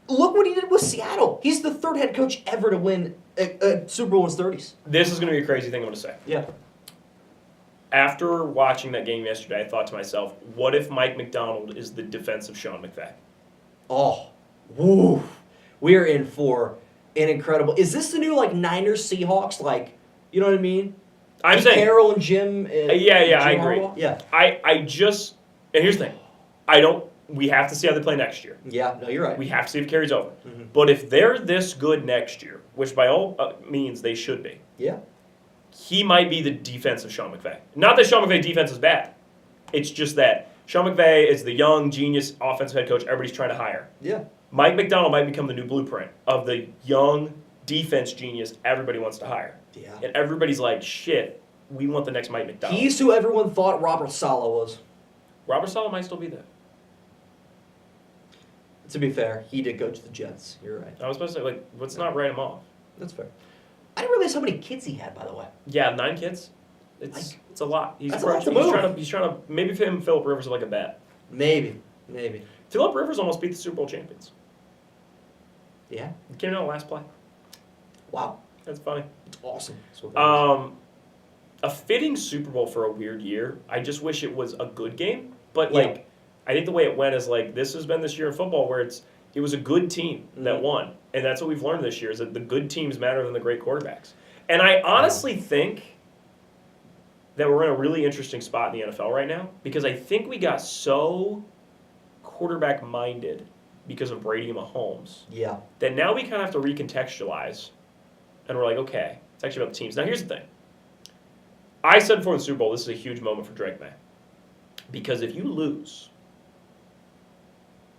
Look what he did with Seattle. He's the 3rd head coach ever to win a Super Bowl in his 30s. This is going to be a crazy thing I'm going to say. Yeah. After watching that game yesterday, I thought to myself, what if Mike McDonald is the defensive Sean McVay? Oh, woo. We're in for an incredible... Is this the new, like, Niners Seahawks? Like, you know what I mean? I'm saying... Carroll and Jim... Yeah, I agree. Harbaugh? Yeah. I just... And here's the thing. We have to see how they play next year. Yeah, no, you're right. We have to see if it carries over. Mm-hmm. But if they're this good next year, which by all means they should be, yeah, he might be the defensive Sean McVay. Not that Sean McVay defense is bad. It's just that Sean McVay is the young genius offensive head coach everybody's trying to hire. Yeah. Mike McDonald might become the new blueprint of the young defense genius everybody wants to hire. Yeah. And everybody's like, shit, we want the next Mike McDonald. He's who everyone thought Robert Saleh was. Robert Saleh might still be there. To be fair, he did coach the Jets. You're right. I was supposed to say, let's not write him off. That's fair. I didn't realize how many kids he had, by the way. Yeah, 9 kids. It's a lot. He's that's a lot to move. He's trying to maybe him and Phillip Rivers are like a bet. Maybe. Phillip Rivers almost beat the Super Bowl champions. Yeah. He came in on the last play. Wow. That's funny. It's awesome. That's what that is. A fitting Super Bowl for a weird year. I just wish it was a good game, but Yeah. I think the way it went is this has been this year in football where it was a good team that won. And that's what we've learned this year is that the good teams matter than the great quarterbacks. And I honestly think that we're in a really interesting spot in the NFL right now because I think we got so quarterback-minded because of Brady and Mahomes Yeah. that now we kind of have to recontextualize and we're like, okay, it's actually about the teams. Now here's the thing. I said before the Super Bowl, this is a huge moment for Drake May. Because if you lose,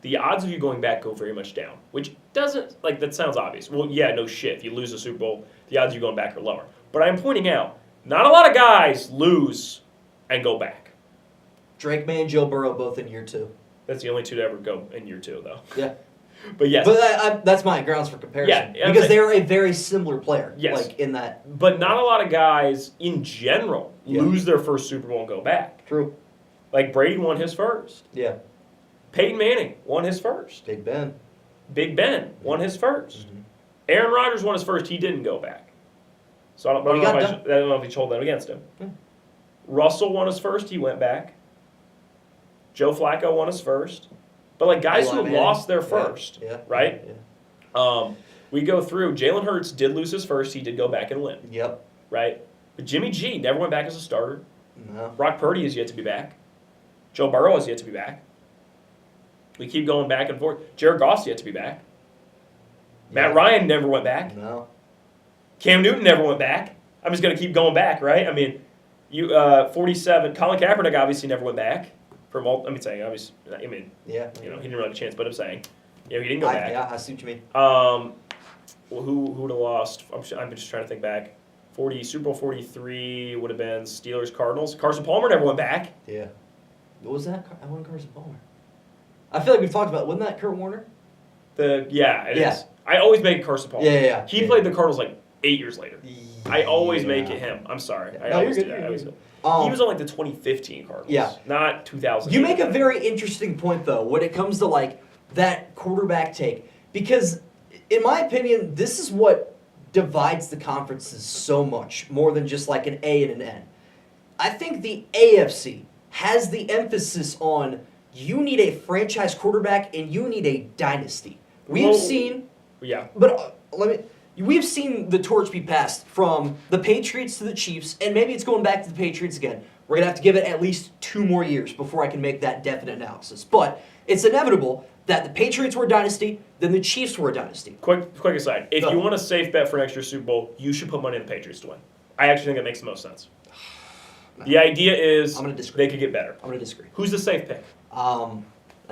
the odds of you going back go very much down, which doesn't, that sounds obvious. Well, yeah, no shit. If you lose the Super Bowl, the odds of you going back are lower. But I'm pointing out, not a lot of guys lose and go back. Drake May and Joe Burrow both in year 2. That's the only 2 to ever go in year 2, though. Yeah. But yes. But that's my grounds for comparison. Yeah, because they're a very similar player. Yes. In that. But not a lot of guys, in general, lose their first Super Bowl and go back. True. Brady won his first. Yeah. Peyton Manning won his first. Big Ben. Big Ben won his first. Mm-hmm. Aaron Rodgers won his first. He didn't go back. So I don't know if he told that against him. Yeah. Russell won his first. He went back. Joe Flacco won his first. But guys who lost their first, right? Yeah. We go through. Jalen Hurts did lose his first. He did go back and win. Yep. Right? But Jimmy G never went back as a starter. No. Brock Purdy is yet to be back. Joe Burrow is yet to be back. We keep going back and forth. Jared Goff's yet to be back. Matt Ryan never went back. No. Cam Newton never went back. I'm just going to keep going back, right? I mean, 47. Colin Kaepernick obviously never went back. Yeah. he didn't really have a chance, but I'm saying, he didn't go back. Yeah, I see what you mean. Who would have lost? I'm just trying to think back. Super Bowl 43 would have been Steelers Cardinals. Carson Palmer never went back. Yeah. What was that? I won Carson Palmer. I feel like we've talked about it. Wasn't that Kurt Warner? It is. I always make Carson Palmer. Yeah. He played the Cardinals 8 years later. I always make it him. I'm sorry. I always do that. He was on the 2015 Cardinals. Not 2000. You make a very interesting point though when it comes to that quarterback take because, in my opinion, this is what divides the conferences so much more than just an A and an N. I think the AFC has the emphasis on You need a franchise quarterback, and you need a dynasty. We've seen, but we've seen the torch be passed from the Patriots to the Chiefs, and maybe it's going back to the Patriots again. We're gonna have to give it at least 2 more years before I can make that definite analysis. But it's inevitable that the Patriots were a dynasty, then the Chiefs were a dynasty. Quick aside. If you want a safe bet for next year's Super Bowl, you should put money on the Patriots to win. I actually think that makes the most sense. The idea is they could get better. I'm going to disagree. Who's the safe pick? A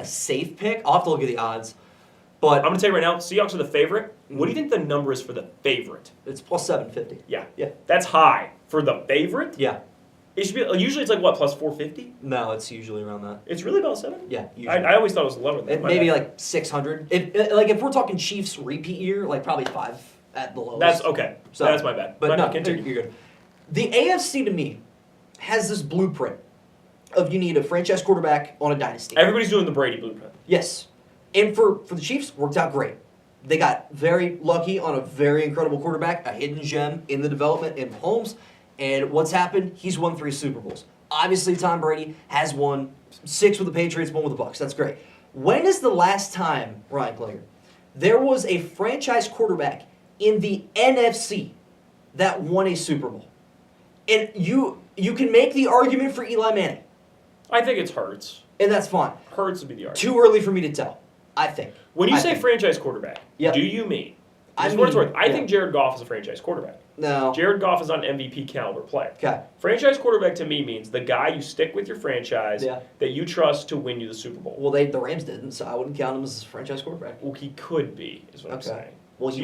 safe pick? I'll have to look at the odds. But I'm going to tell you right now, Seahawks are the favorite. What do you think the number is for the favorite? It's plus 750. Yeah. Yeah. That's high. For the favorite? Yeah. It should be, usually it's like, what, plus 450? No, it's usually around that. It's really about 7? Yeah, usually. I always thought it was lower than that. Maybe like 600. If we're talking Chiefs repeat year, like probably 5 at the lowest. That's okay. So that's my bad. But no, continue. you're good. The AFC to me has this blueprint of you need a franchise quarterback on a dynasty. Everybody's doing the Brady blueprint. Yes. And for the Chiefs, worked out great. They got very lucky on a very incredible quarterback, a hidden gem in the development in Mahomes. And what's happened? He's won 3 Super Bowls. Obviously, Tom Brady has won 6 with the Patriots, 1 with the Bucs. That's great. When is the last time, Ryan Klager, there was a franchise quarterback in the NFC that won a Super Bowl? And you can make the argument for Eli Manning. I think it's Hurts. And that's fine. Hurts would be the argument. Too early for me to tell, I think. When you say franchise quarterback, do you mean? I think Jared Goff is a franchise quarterback. No. Jared Goff is an MVP caliber player. Okay. Franchise quarterback to me means the guy you stick with your franchise that you trust to win you the Super Bowl. Well, the Rams didn't, so I wouldn't count him as a franchise quarterback. Well, he could be, is what I'm saying. Well,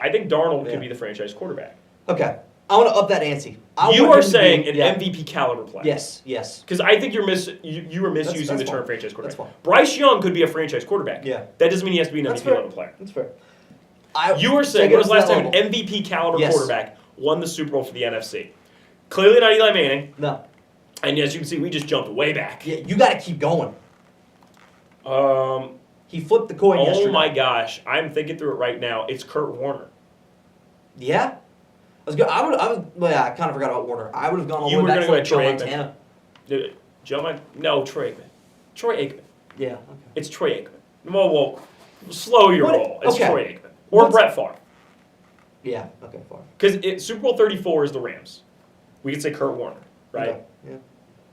I think Darnold could be the franchise quarterback. Okay. I want to up that ante. You are saying an MVP caliber player. Yes. Because I think you were misusing the term franchise quarterback. That's fine. Bryce Young could be a franchise quarterback. Yeah. That doesn't mean he has to be an MVP level player. That's fair. You were saying, when was the last time an MVP caliber quarterback won the Super Bowl for the NFC? Clearly not Eli Manning. No. And as you can see, we just jumped way back. Yeah, you got to keep going. He flipped the coin yesterday. Oh my gosh, I'm thinking through it right now. It's Kurt Warner. Yeah? I kind of forgot about Warner. I would have gone all the way back to Joe Montana. Troy Aikman. Troy Aikman. Yeah, okay. It's Troy Aikman. Well, slow your roll. It's Troy Aikman. Or Brett Favre. Yeah, okay, fine. Because Super Bowl 34 is the Rams. We could say Kurt Warner, right? Okay. Yeah.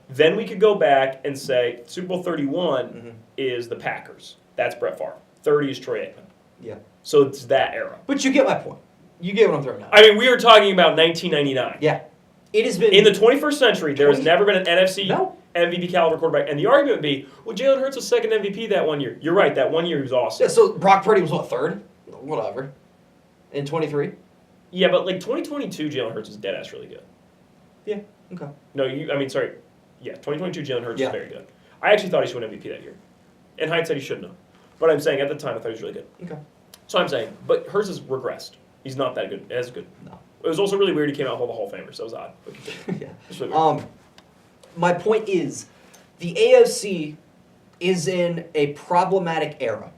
Then we could go back and say Super Bowl 31 is the Packers. That's Brett Favre. 30 is Troy Aikman. Yeah. So it's that era. But you get my point. You get what I'm throwing out. I mean, we were talking about 1999. Yeah. It has been... In the 21st century, there has never been an NFC No. MVP caliber quarterback. And the argument would be, well, Jalen Hurts was second MVP that one year. You're right. That one year he was awesome. Yeah, so Brock Purdy was, what, third? Whatever. In 23? Yeah, but like 2022, Jalen Hurts is dead-ass really good. Yeah, okay. No, 2022 Jalen Hurts is very good. I actually thought he should win MVP that year. In hindsight, he shouldn't have. But I'm saying at the time, I thought he was really good. Okay. So I'm saying, but Hurts has regressed. He's not that good, as good. No. It was also really weird he came out with a Hall of Famer, so it was odd. Yeah. Really my point is, the AFC is in a problematic era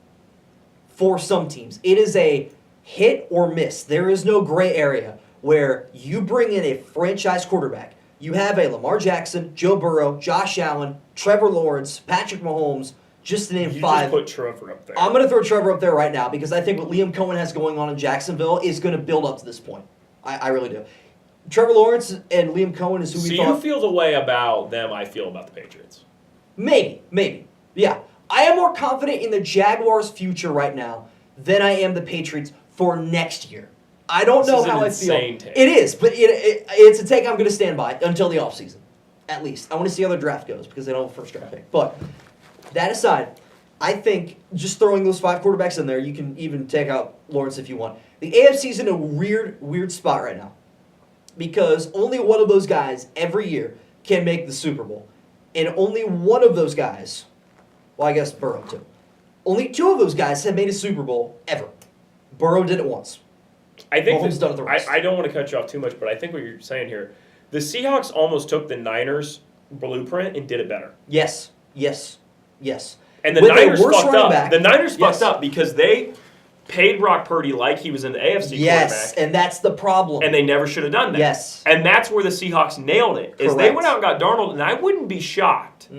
for some teams. It is a hit or miss. There is no gray area where you bring in a franchise quarterback. You have a Lamar Jackson, Joe Burrow, Josh Allen, Trevor Lawrence, Patrick Mahomes, just to name 5. You just put Trevor up there. I'm going to throw Trevor up there right now because I think what Liam Cohen has going on in Jacksonville is going to build up to this point. I really do. Trevor Lawrence and Liam Cohen is who we thought. So you feel the way about them I feel about the Patriots? Maybe. Yeah. I am more confident in the Jaguars' future right now than I am the Patriots for next year. I don't know how I feel. Take. It is, but it's a take I'm going to stand by until the offseason, at least. I want to see how the draft goes because they don't have a first draft pick. But that aside, I think just throwing those 5 quarterbacks in there, you can even take out Lawrence if you want. The AFC's in a weird spot right now because only one of those guys every year can make the Super Bowl. And only one of those guys, well, I guess Burrow too. Only 2 of those guys have made a Super Bowl ever. Burrow did it once. I think Mahomes done it the rest. I don't want to cut you off too much, but I think what you're saying here, the Seahawks almost took the Niners blueprint and did it better. Yes. And the Niners fucked up. The Niners fucked up because they paid Brock Purdy like he was an AFC quarterback. And that's the problem. And they never should have done that. Yes. And that's where the Seahawks nailed it. Is they went out and got Darnold, and I wouldn't be shocked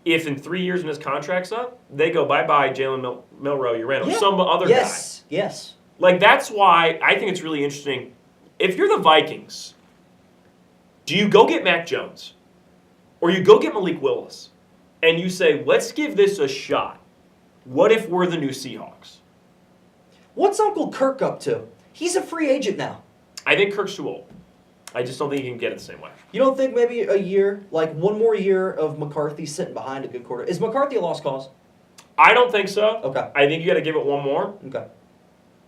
if in 3 years when his contract's up, they go, bye-bye, Jalen Milroe, you're in, or Yeah. some other guy. Yes. Like, that's why I think it's really interesting. If you're the Vikings, do you go get Mac Jones? Or you go get Malik Willis? And you say, let's give this a shot. What if we're the new Seahawks? What's Uncle Kirk up to? He's a free agent now. I think Kirk's too old. I just don't think he can get it the same way. You don't think maybe a year, like one more year of McCarthy sitting behind a good quarter? Is McCarthy a lost cause? I don't think so. Okay. I think you got to give it one more. Okay.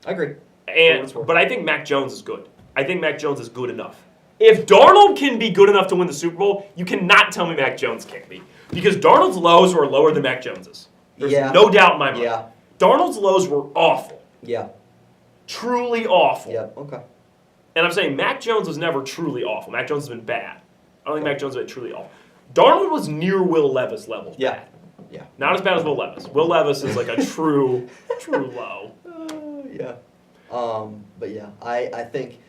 I agree. But I think Mac Jones is good. I think Mac Jones is good enough. If Darnold can be good enough to win the Super Bowl, you cannot tell me Mac Jones can't be. Because Darnold's lows were lower than Mac Jones's. There's no doubt in my mind. Yeah. Darnold's lows were awful. Yeah. Truly awful. Yeah. Okay. And I'm saying Mac Jones was never truly awful. Mac Jones has been bad. I don't think Mac Jones has been truly awful. Darnold was near Will Levis levels bad. Yeah. Not as bad as Will Levis. Will Levis is like a true low. Yeah. But yeah, I think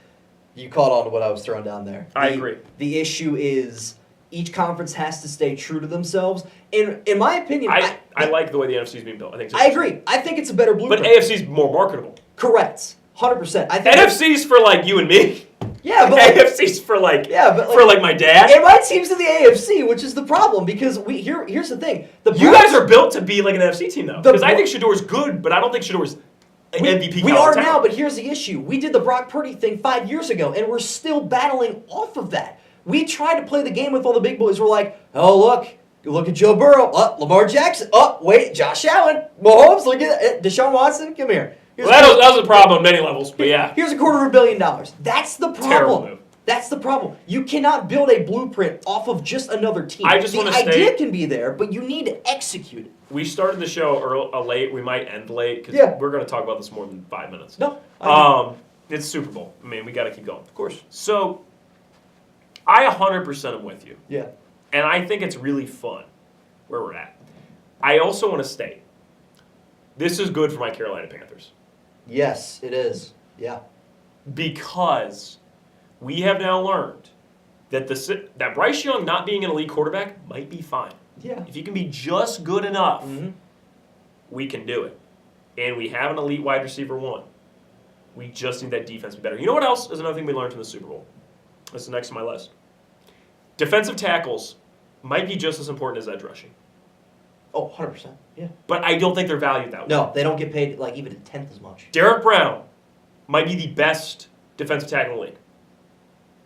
you caught on to what I was throwing down there. I agree. The issue is each conference has to stay true to themselves. In my opinion, I like the way the NFC is being built. I agree. I think it's a better blueprint. But AFC's more marketable. Correct. 100%. I think NFC's for like you and me. Yeah, but AFC's for like for like my dad. And my team's in the AFC, which is the problem because here's the thing. You guys are built to be like an NFC team though. Because I think Shador's good, but I don't think Shador's an MVP. We are now, but here's the issue. We did the Brock Purdy thing 5 years ago, and we're still battling off of that. We tried to play the game with all the big boys. We're like, oh, look at Joe Burrow. Oh, Lamar Jackson. Oh, wait, Josh Allen. Mahomes, look at it. Deshaun Watson, come here. That was a problem on many levels, but yeah. Here's $250 million. That's the problem. Terrible move. That's the problem. You cannot build a blueprint off of just another team. The idea can be there, but you need to execute it. We started the show late. We might end late because we're going to talk about this more than 5 minutes. No. It's Super Bowl. I mean, we got to keep going. Of course. So, I 100% am with you. Yeah. And I think it's really fun where we're at. I also want to state, this is good for my Carolina Panthers. Yes, it is. Yeah. Because we have now learned that that Bryce Young not being an elite quarterback might be fine. Yeah. If you can be just good enough, we can do it. And we have an elite wide receiver one. We just need that defense to be better. You know what else is another thing we learned from the Super Bowl? This is next to my list. Defensive tackles might be just as important as edge rushing. Oh, 100%. Yeah. But I don't think they're valued that way. No, they don't get paid like even a tenth as much. Derek Brown might be the best defensive tackle in the league.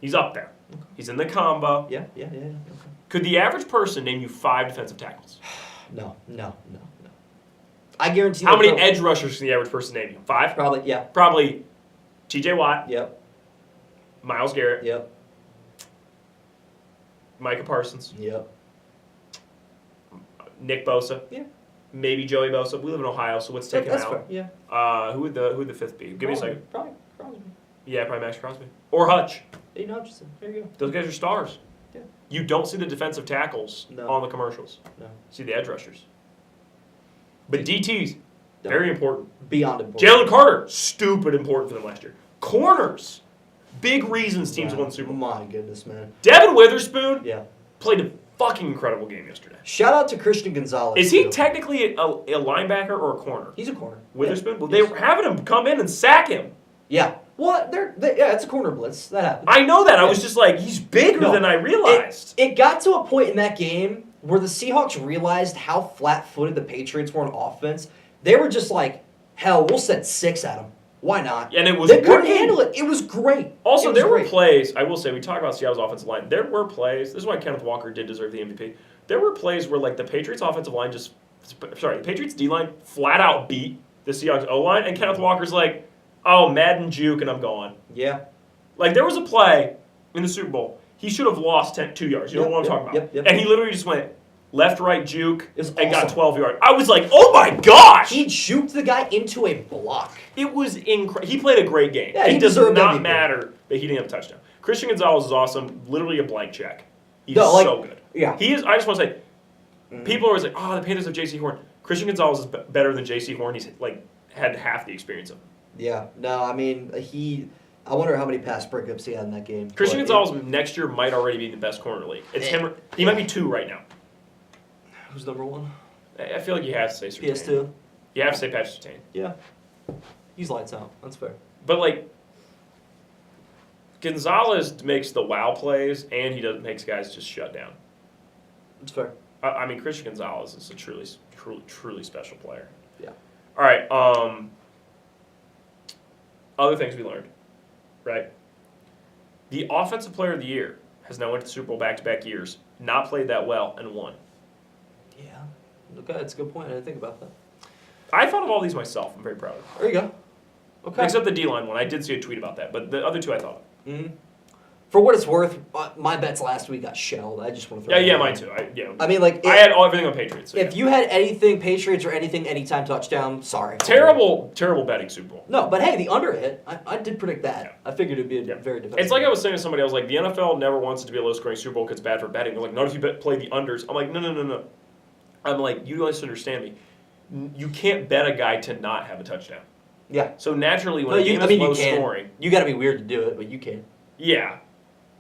He's up there. Okay. He's in the combo. Yeah. Okay. Could the average person name you 5 defensive tackles? No. I guarantee. How many edge rushers can the average person name you? 5? Probably, yeah. Probably T.J. Watt. Yep. Myles Garrett. Yep. Micah Parsons. Yep. Nick Bosa. Yeah. Maybe Joey Bosa. We live in Ohio, so let's take him That's out. fair. Yeah. Who would the fifth be? Give me a second. Probably Crosby. Yeah, probably Max Crosby. Or Hutch. Aiden Hutchinson. There you go. Those guys are stars. Yeah. You don't see the defensive tackles on the commercials. No. See the edge rushers. But DTs, very important. Beyond important. Jalen Carter, stupid important for them last year. Corners, big reasons teams won the Super Bowl. My goodness, man. Devin Witherspoon played a fucking incredible game yesterday. Shout out to Christian Gonzalez. Is he technically a linebacker or a corner? He's a corner. Witherspoon? Well, they were having him come in and sack him. Yeah. Well, it's a corner blitz. That happens. I know that. I was just like, he's bigger than I realized. It got to a point in that game where the Seahawks realized how flat-footed the Patriots were on offense. They were just like, hell, we'll send 6 at them. Why not? And it was they couldn't handle it. It was great. Also, there were plays, I will say, we talk about Seattle's offensive line. There were plays, this is why Kenneth Walker did deserve the MVP. There were plays where like the Patriots offensive line the Patriots D-line flat out beat the Seahawks O-line, and Kenneth Walker's like, oh, Madden juke, and I'm gone. Yeah. Like, there was a play in the Super Bowl. He should have lost 2 yards. You know what I'm talking about. Yep. And he literally just went left, right, juke, and got awesome. 12 yards. I was like, oh my gosh! He juked the guy into a block. It was incredible. He played a great game. Yeah, it does not MVP. matter that he didn't have a touchdown. Christian Gonzalez is awesome. Literally a blank check. He's so good. Yeah. He is. I just want to say, people are always like, oh, the Panthers have J.C. Horn. Christian Gonzalez is better than J.C. Horn. He's like had half the experience of him. Yeah. No, I mean, I wonder how many pass breakups he had in that game. Christian Gonzalez next year might already be the best corner in the league. It's him. He might be 2 right now. Who's number one? I feel like you have to say Surtain. PS2. You have to say Patrick Surtain. Yeah. He's lights out. That's fair. But like, Gonzalez makes the wow plays, and he makes guys just shut down. That's fair. I mean, Christian Gonzalez is a truly special player. Yeah. All right. Other things we learned, right? The offensive player of the year has now went to the Super Bowl back-to-back years, not played that well, and won. Yeah. Okay, that's a good point. I didn't think about that. I thought of all these myself. I'm very proud of them. There you go. Okay. Except the D-line one. I did see a tweet about that, but the other two I thought of. Mm-hmm. For what it's worth, my bets last week got shelled. I just want to throw Yeah, that mine out. too. I mean, like... I had everything on Patriots. So if you had anything Patriots or anything anytime touchdown, sorry. Terrible betting Super Bowl. No, but hey, the under hit, I did predict that. Yeah. I figured it'd be a very defensive. It's like I was saying to somebody, I was like, the NFL never wants it to be a low-scoring Super Bowl because it's bad for betting. They're like, not if you play the unders. I'm like, no. I'm like, you guys understand me. You can't bet a guy to not have a touchdown. Yeah. So naturally, when a game is low-scoring... You got to be weird to do it, but you can. Yeah.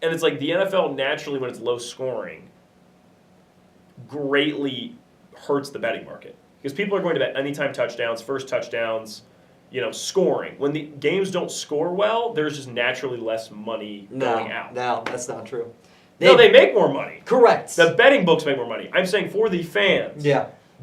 And it's like the NFL naturally, when it's low-scoring, greatly hurts the betting market. Because people are going to bet anytime touchdowns, first touchdowns, scoring. When the games don't score well, there's just naturally less money going out. No, that's not true. They make more money. Correct. The betting books make more money. I'm saying for the fans,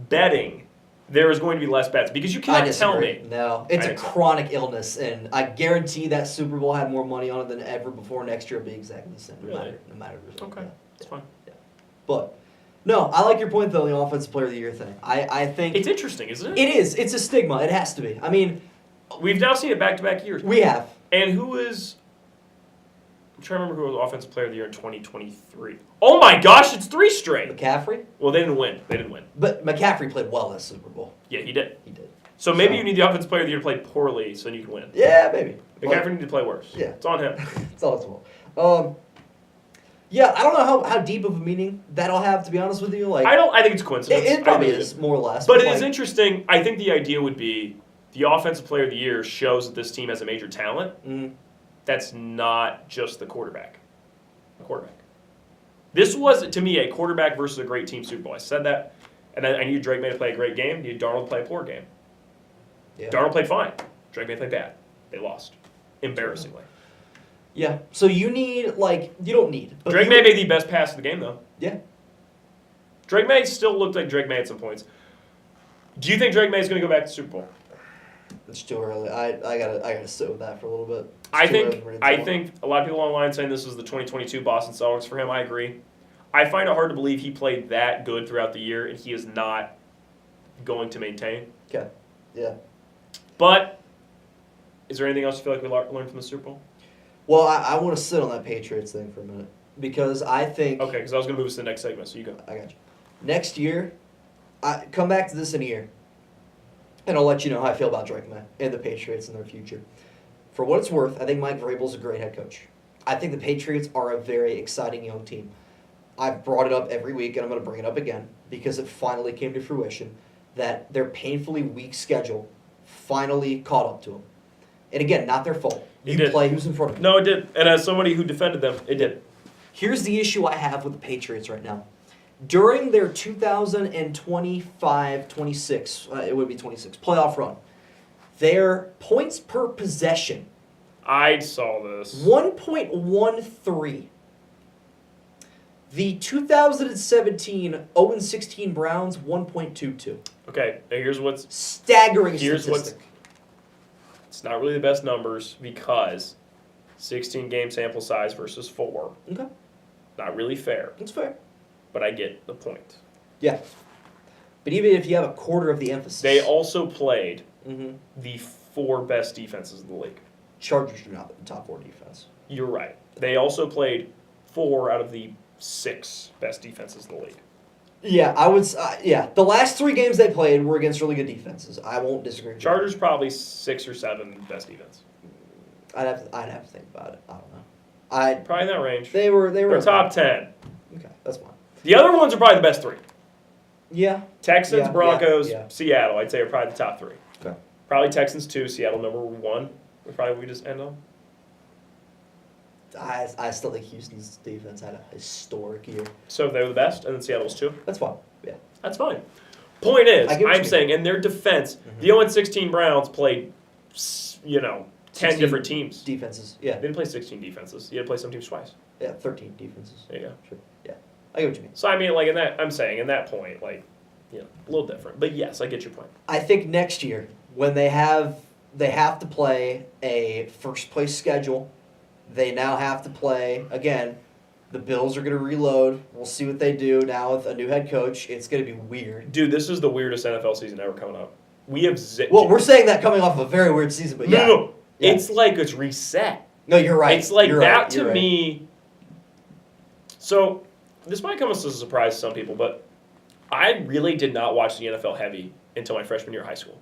betting, there is going to be less bets. Because you cannot tell me. No, it's a chronic illness, and I guarantee that Super Bowl had more money on it than ever before. Next year will be exactly the same. Really? No matter the result. Okay, that's fine. Yeah. But, no, I like your point, though, the Offensive Player of the Year thing. I think... It's interesting, isn't it? It is. It's a stigma. It has to be. I mean... We've now seen it back-to-back years. We have. And who is... I'm trying to remember who was Offensive Player of the Year in 2023. Oh my gosh, it's 3 straight. McCaffrey? Well, they didn't win. But McCaffrey played well this Super Bowl. Yeah, he did. He did. So maybe you need the Offensive Player of the Year to play poorly so then you can win. Yeah, maybe. McCaffrey needs to play worse. Yeah. It's on him. It's all his fault. Yeah, I don't know how deep of a meaning that'll have, to be honest with you. Like, I think it's a coincidence. It probably is, more or less. But it is interesting. I think the idea would be the Offensive Player of the Year shows that this team has a major talent. Mm. That's not just the quarterback. This was, to me, a quarterback versus a great team Super Bowl. I said that, and I needed Drake May to play a great game. I needed Darnold to play a poor game. Yeah. Darnold played fine. Drake May played bad. They lost. Embarrassingly. Yeah. So you need, you don't need. But Drake May made the best pass of the game, though. Yeah. Drake May still looked like Drake May at some points. Do you think Drake May is going to go back to the Super Bowl? It's too early. I gotta sit with that for a little bit. I think a lot of people online saying this was the 2022 Boston Celtics for him. I agree. I find it hard to believe he played that good throughout the year and he is not going to maintain. Okay. Yeah. But is there anything else you feel like we learned from the Super Bowl? Well, I want to sit on that Patriots thing for a minute because I think. Okay, because I was going to move us to the next segment, so you go. I got you. Next year, come back to this in a year. And I'll let you know how I feel about Drake May and the Patriots and their future. For what it's worth, I think Mike Vrabel's a great head coach. I think the Patriots are a very exciting young team. I've brought it up every week, and I'm going to bring it up again because it finally came to fruition that their painfully weak schedule finally caught up to them. And again, not their fault. You play who's in front of you. No, it did. And as somebody who defended them, it did. Here's the issue I have with the Patriots right now. During their 2025-26, it would be 26, playoff run, their points per possession. I saw this. 1.13. The 2017 0-16 Browns, 1.22. Okay, now here's what's... Staggering statistic. It's not really the best numbers because 16 game sample size versus 4. Okay. Not really fair. That's fair. But I get the point. Yeah. But even if you have a quarter of the emphasis. They also played the 4 best defenses in the league. Chargers are not the top 4 defense. You're right. They also played 4 out of the 6 best defenses in the league. Yeah, I would. The last 3 games they played were against really good defenses. I won't disagree. Chargers probably 6 or 7 best defense. I'd have to think about it. I don't know. Probably in that range. They were top 10. Okay, that's fine. The other ones are probably the best 3. Yeah. Texans, Broncos, yeah. Seattle. I'd say are probably the top 3. Okay. Probably Texans 2, Seattle number 1. Would probably we just end on. I still think Houston's defense had a historic year. So if they were the best, and then Seattle's too? That's fine. Yeah. That's fine. Point is, I get what I'm you saying, in their defense, Mhm. the 0-16 Browns played, 10 16 different teams. Defenses. They Yeah. didn't play 16 defenses. You had to play some teams twice. Yeah. 13 defenses. There you go. Sure. Yeah. I get what you mean. So, I mean, like, in that, I'm saying, in that point, like, a little different. But yes, I get your point. I think next year when they have to play a first place schedule. They now have to play again. The Bills are going to reload. We'll see what they do now with a new head coach. It's going to be weird. Dude, this is the weirdest NFL season ever coming up. We have Well, we're saying that coming off a very weird season, but yeah. No. Yeah. It's like it's reset. No, you're right. It's like you're that right. to me. So, this might come as a surprise to some people, but I really did not watch the NFL heavy until my freshman year of high school.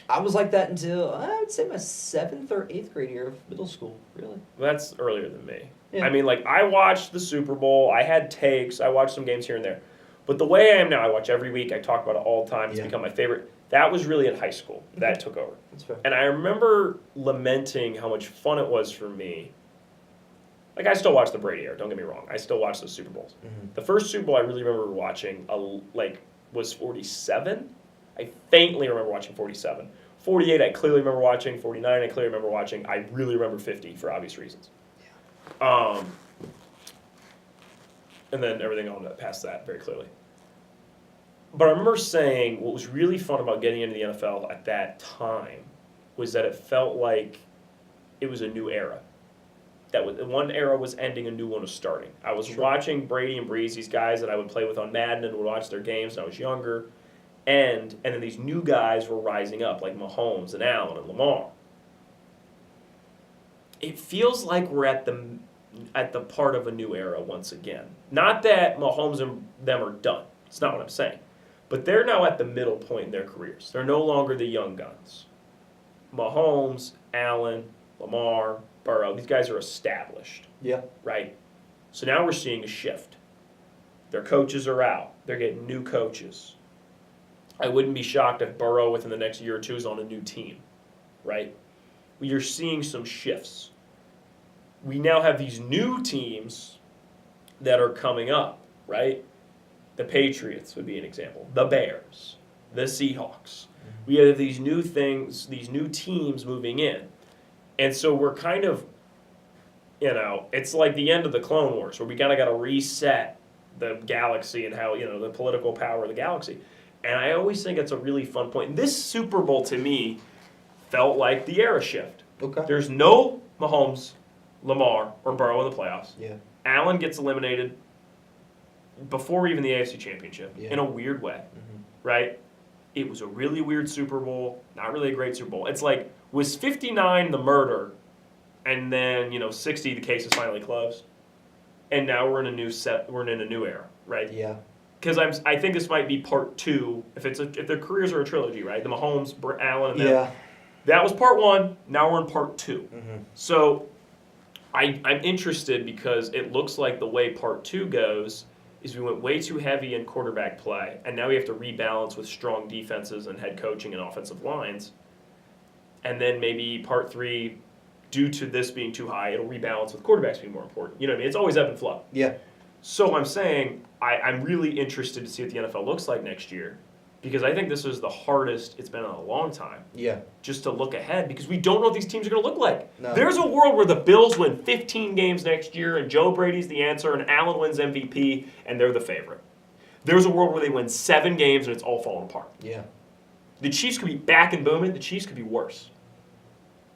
I was like that until, I would say, my 7th or 8th grade year of middle school, really. That's earlier than me. Yeah. I mean, like, I watched the Super Bowl. I had takes. I watched some games here and there. But the way I am now, I watch every week. I talk about it all the time. It's Yeah. become my favorite. That was really in high school. That took over. That's fair. And I remember lamenting how much fun it was for me. Like, I still watch the Brady era, don't get me wrong. I still watch those Super Bowls. Mm-hmm. The first Super Bowl I really remember watching, was 47. I faintly remember watching 47. 48, I clearly remember watching. 49, I clearly remember watching. I really remember 50 for obvious reasons. And then everything on past that very clearly. But I remember saying what was really fun about getting into the NFL at that time was that it felt like it was a new era. That was, one era was ending, a new one was starting. I was watching Brady and Breeze, these guys that I would play with on Madden and would watch their games when I was younger. And then these new guys were rising up, like Mahomes and Allen and Lamar. It feels like we're at the part of a new era once again. Not that Mahomes and them are done. It's not what I'm saying. But they're now at the middle point in their careers. They're no longer the young guns. Mahomes, Allen, Lamar, Burrow, these guys are established. Yeah. Right? So now we're seeing a shift. Their coaches are out. They're getting new coaches. I wouldn't be shocked if Burrow within the next year or two is on a new team. Right? You're seeing some shifts. We now have these new teams that are coming up, right? The Patriots would be an example. The Bears, the Seahawks. We have these new things, these new teams moving in. And so we're kind of, it's like the end of the Clone Wars where we kind of got to reset the galaxy and how, the political power of the galaxy. And I always think it's a really fun point. And this Super Bowl, to me, felt like the era shift. Okay. There's no Mahomes, Lamar, or Burrow in the playoffs. Yeah. Allen gets eliminated before even the AFC Championship in a weird way, right? It was a really weird Super Bowl, not really a great Super Bowl. It's like, was 59 the murder, and then 60 the case is finally closed, and now we're in a new era, right? Yeah. Because I think this might be part two if their careers are a trilogy, right? The Mahomes, Allen, and them. Yeah. That was part one. Now we're in part two. Mm-hmm. So I'm interested because it looks like the way part two goes is we went way too heavy in quarterback play, and now we have to rebalance with strong defenses and head coaching and offensive lines. And then maybe part three, due to this being too high, it'll rebalance with quarterbacks being more important. You know what I mean? It's always ebb and flow. Yeah. So I'm saying I'm really interested to see what the NFL looks like next year because I think this is the hardest it's been in a long time. Yeah. Just to look ahead because we don't know what these teams are going to look like. No. There's a world where the Bills win 15 games next year and Joe Brady's the answer and Allen wins MVP and they're the favorite. There's a world where they win 7 games and it's all falling apart. Yeah. The Chiefs could be back and booming. The Chiefs could be worse.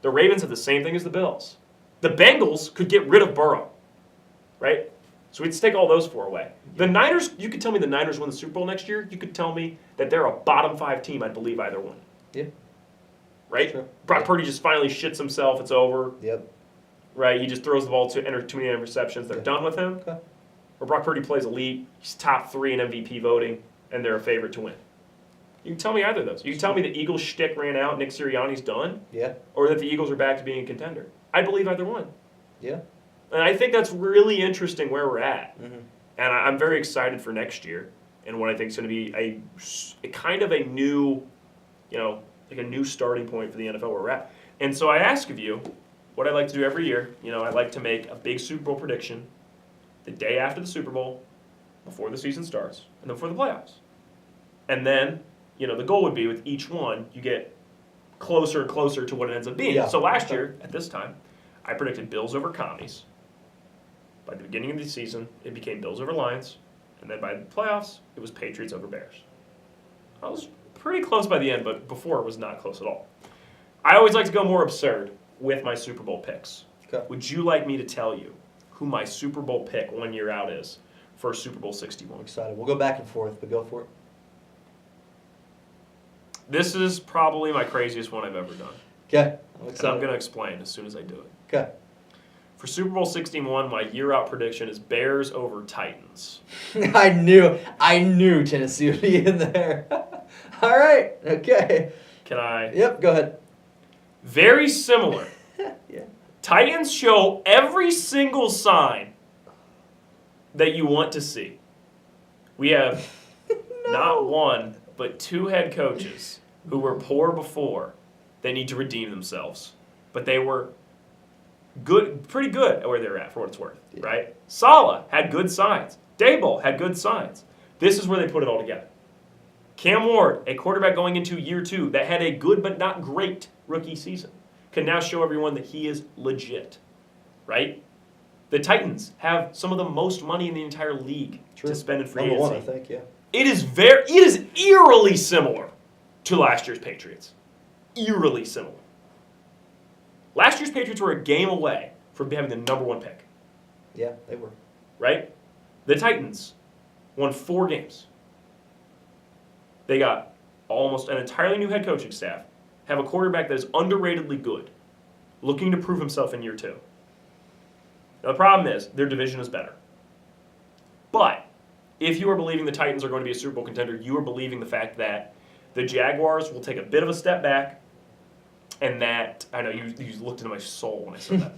The Ravens have the same thing as the Bills. The Bengals could get rid of Burrow, right? So we'd take all those 4 away. The Niners, you could tell me the Niners win the Super Bowl next year. You could tell me that they're a bottom 5 team. I'd believe either one. Yeah. Right? Sure. Brock Purdy just finally shits himself. It's over. Yep. Right? He just throws the ball too many interceptions. They're done with him. Okay. Or Brock Purdy plays elite. He's top 3 in MVP voting, and they're a favorite to win. You can tell me either of those. You can tell me the Eagles shtick ran out, Nick Sirianni's done, Yeah. or that the Eagles are back to being a contender. I believe either one. Yeah. And I think that's really interesting where we're at. Mm-hmm. And I'm very excited for next year and what I think is going to be a kind of a new, like a new starting point for the NFL where we're at. And so I ask of you, what I like to do every year, I like to make a big Super Bowl prediction the day after the Super Bowl, before the season starts, and then before the playoffs. And then, the goal would be with each one, you get closer and closer to what it ends up being. Yeah. So last year, at this time, I predicted Bills over Commies. By the beginning of the season, it became Bills over Lions. And then by the playoffs, it was Patriots over Bears. I was pretty close by the end, but before it was not close at all. I always like to go more absurd with my Super Bowl picks. Okay. Would you like me to tell you who my Super Bowl pick 1 year out is for Super Bowl 61? I'm excited. We'll go back and forth, but go for it. This is probably my craziest one I've ever done. Okay. And I'm going to explain as soon as I do it. Okay. For Super Bowl 61, my year-out prediction is Bears over Titans. I knew Tennessee would be in there. All right. Okay. Can I? Yep. Go ahead. Very similar. Yeah. Titans show every single sign that you want to see. We have not one, but 2 head coaches who were poor before. They need to redeem themselves. But they were good, pretty good at where they're at, for what it's worth, right? Saleh had good signs. Daboll had good signs. This is where they put it all together. Cam Ward, a quarterback going into year 2 that had a good but not great rookie season, can now show everyone that he is legit, right? The Titans have some of the most money in the entire league to spend in free agency. Number 1, I think, yeah. It is eerily similar to last year's Patriots. Eerily similar. Last year's Patriots were a game away from having the number 1 pick. Yeah, they were. Right? The Titans won 4 games. They got almost an entirely new head coaching staff, have a quarterback that is underratedly good, looking to prove himself in year 2. Now, the problem is their division is better. But if you are believing the Titans are going to be a Super Bowl contender, you are believing the fact that the Jaguars will take a bit of a step back, and that, I know you looked into my soul when I said that,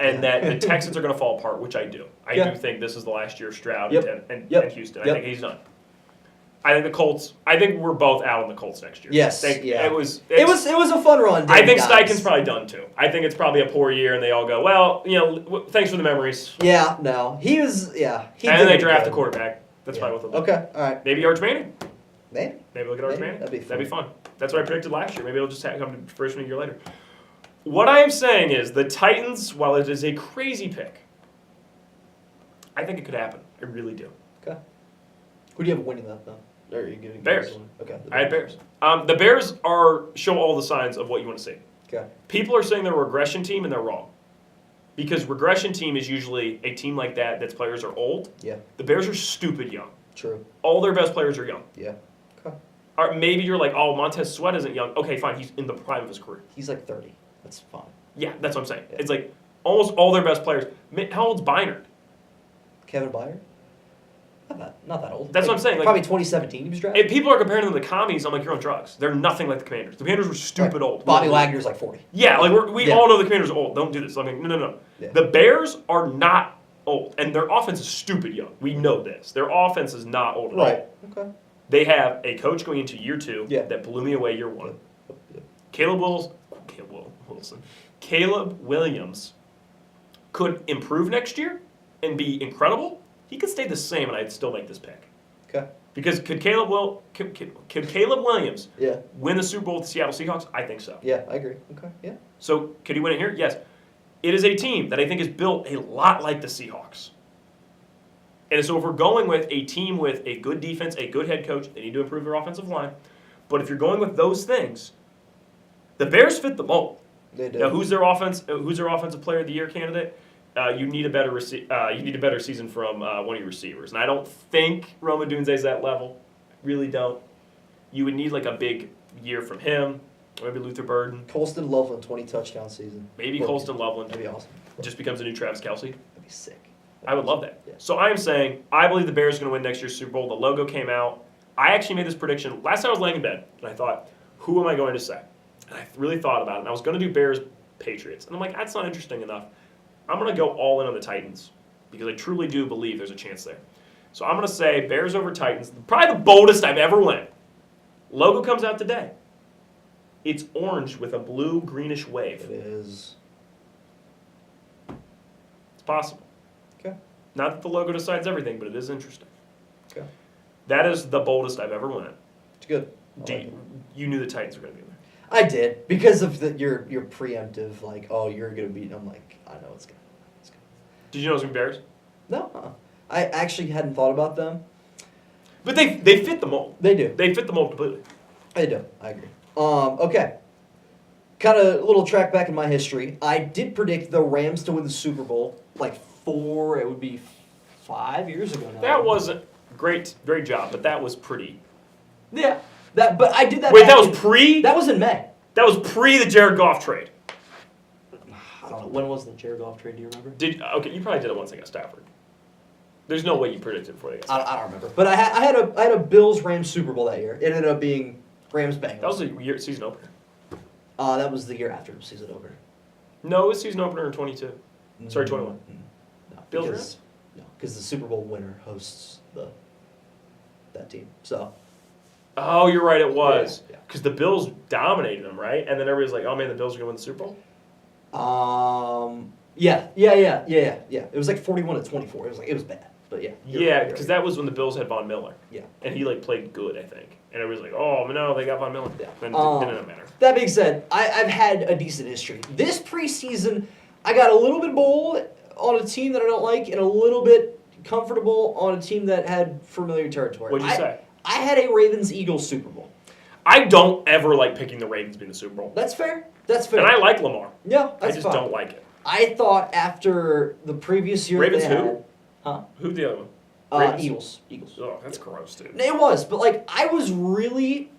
and that the Texans are going to fall apart, which I do. I do think this is the last year of Stroud and Houston. I think he's done. I think the Colts, we're both out on the Colts next year. Yes. It was a fun run. I think Steichen's probably done too. I think it's probably a poor year, and they all go, well, thanks for the memories. Yeah, no. He and then they draft a quarterback. That's probably what they'll do. Okay, all right. Maybe Arch Manning. Maybe look at Arch Manning. That'd be fun. That's what I predicted last year. Maybe it'll just come to fruition a year later. What I am saying is the Titans, while it is a crazy pick, I think it could happen. I really do. Okay. Who do you have winning that, though? Or are you getting Bears. Okay. I had Bears. The Bears show all the signs of what you want to see. Okay. People are saying they're a regression team, and they're wrong. Because regression team is usually a team like that's players are old. Yeah. The Bears are stupid young. True. All their best players are young. Yeah. Okay. Or maybe you're like, oh, Montez Sweat isn't young. Okay, fine. He's in the prime of his career. He's like 30. That's fine. Yeah, that's what I'm saying. Yeah. It's like almost all their best players. How old's Bynard? Kevin Byard? Not that old. That's what I'm saying. Like, probably 2017 he was drafted. If people are comparing them to the commies, I'm like, you're on drugs. They're nothing like the Commanders. The Commanders were stupid old. Bobby Wagner's like 40. Yeah, like we all know the Commanders are old. Don't do this. I mean, no. Yeah. The Bears are not old, and their offense is stupid young. We know this. Their offense is not old at all. Right. Okay. They have a coach going into year 2 that blew me away year 1. Yeah. Caleb Williams could improve next year and be incredible. He could stay the same, and I'd still make this pick. Okay. Because could Caleb Williams Yeah. win the Super Bowl with the Seattle Seahawks? I think so. Yeah, I agree. Okay. Yeah. So could he win it here? Yes. It is a team that I think is built a lot like the Seahawks. And so if we're going with a team with a good defense, a good head coach, they need to improve their offensive line. But if you're going with those things, the Bears fit the mold. They do. Now, who's their offensive player of the year candidate? You need a better season from one of your receivers, and I don't think Rome Odunze's that level. Really don't. You would need like a big year from him. Maybe Luther Burden. Colston Loveland 20 touchdown season. Maybe Colston Loveland. That'd be awesome. Just becomes a new Travis Kelce. That'd be sick. I would love that. Yeah. So I'm saying I believe the Bears are going to win next year's Super Bowl. The logo came out. I actually made this prediction last time I was laying in bed, and I thought, who am I going to say? And I really thought about it, and I was going to do Bears Patriots, and I'm like, that's not interesting enough. I'm going to go all in on the Titans because I truly do believe there's a chance there. So I'm going to say Bears over Titans. Probably the boldest I've ever went. Logo comes out today. It's orange with a blue-greenish wave. It is. possible. Okay. Not that the logo decides everything, but it is interesting. Okay. That is the boldest I've ever went. It's good. You knew the Titans were going to be in there. I did because of your preemptive like, oh, you're gonna beat. I'm like, I know it's gonna. Did you know it was going to be Bears? No, I actually hadn't thought about them. But they fit the mold. They do. They fit the mold completely. They do. I agree. Okay. Kind of a little track back in my history. I did predict the Rams to win the Super Bowl like 5 years ago now. That wasn't great job, but that was pretty. Yeah. But I did that. Wait, that was pre? That was in May. That was pre the Jared Goff trade. I don't know. When was the Jared Goff trade? Do you remember? Okay, you probably did it once they got Stafford. There's no way you predicted before they got Stafford. I don't remember. But I had a Bills Rams Super Bowl that year. It ended up being Rams Bengals. That was the season opener. That was the year after the season opener. No, it was season opener in 22. Sorry, 21. No, Bills Rams? No, because the Super Bowl winner hosts that team. So. Oh, you're right, it was. Yeah. Because the Bills dominated them, right? And then everybody's like, oh man, the Bills are going to win the Super Bowl? Yeah. It was like 41-24. It was bad. But yeah. Yeah, because that was when the Bills had Von Miller. Yeah. And he played good, I think. And everybody's like, oh no, they got Von Miller. Yeah. And it didn't matter. That being said, I've had a decent history. This preseason, I got a little bit bold on a team that I don't like and a little bit comfortable on a team that had familiar territory. What'd you say? I had a Ravens-Eagles Super Bowl. I don't ever like picking the Ravens being the Super Bowl. That's fair. And I like Lamar. Yeah, I just don't like it. I thought after the previous year Ravens they who? had, huh? Who's the other one? Eagles. Oh, that's gross, dude. It was, but I was really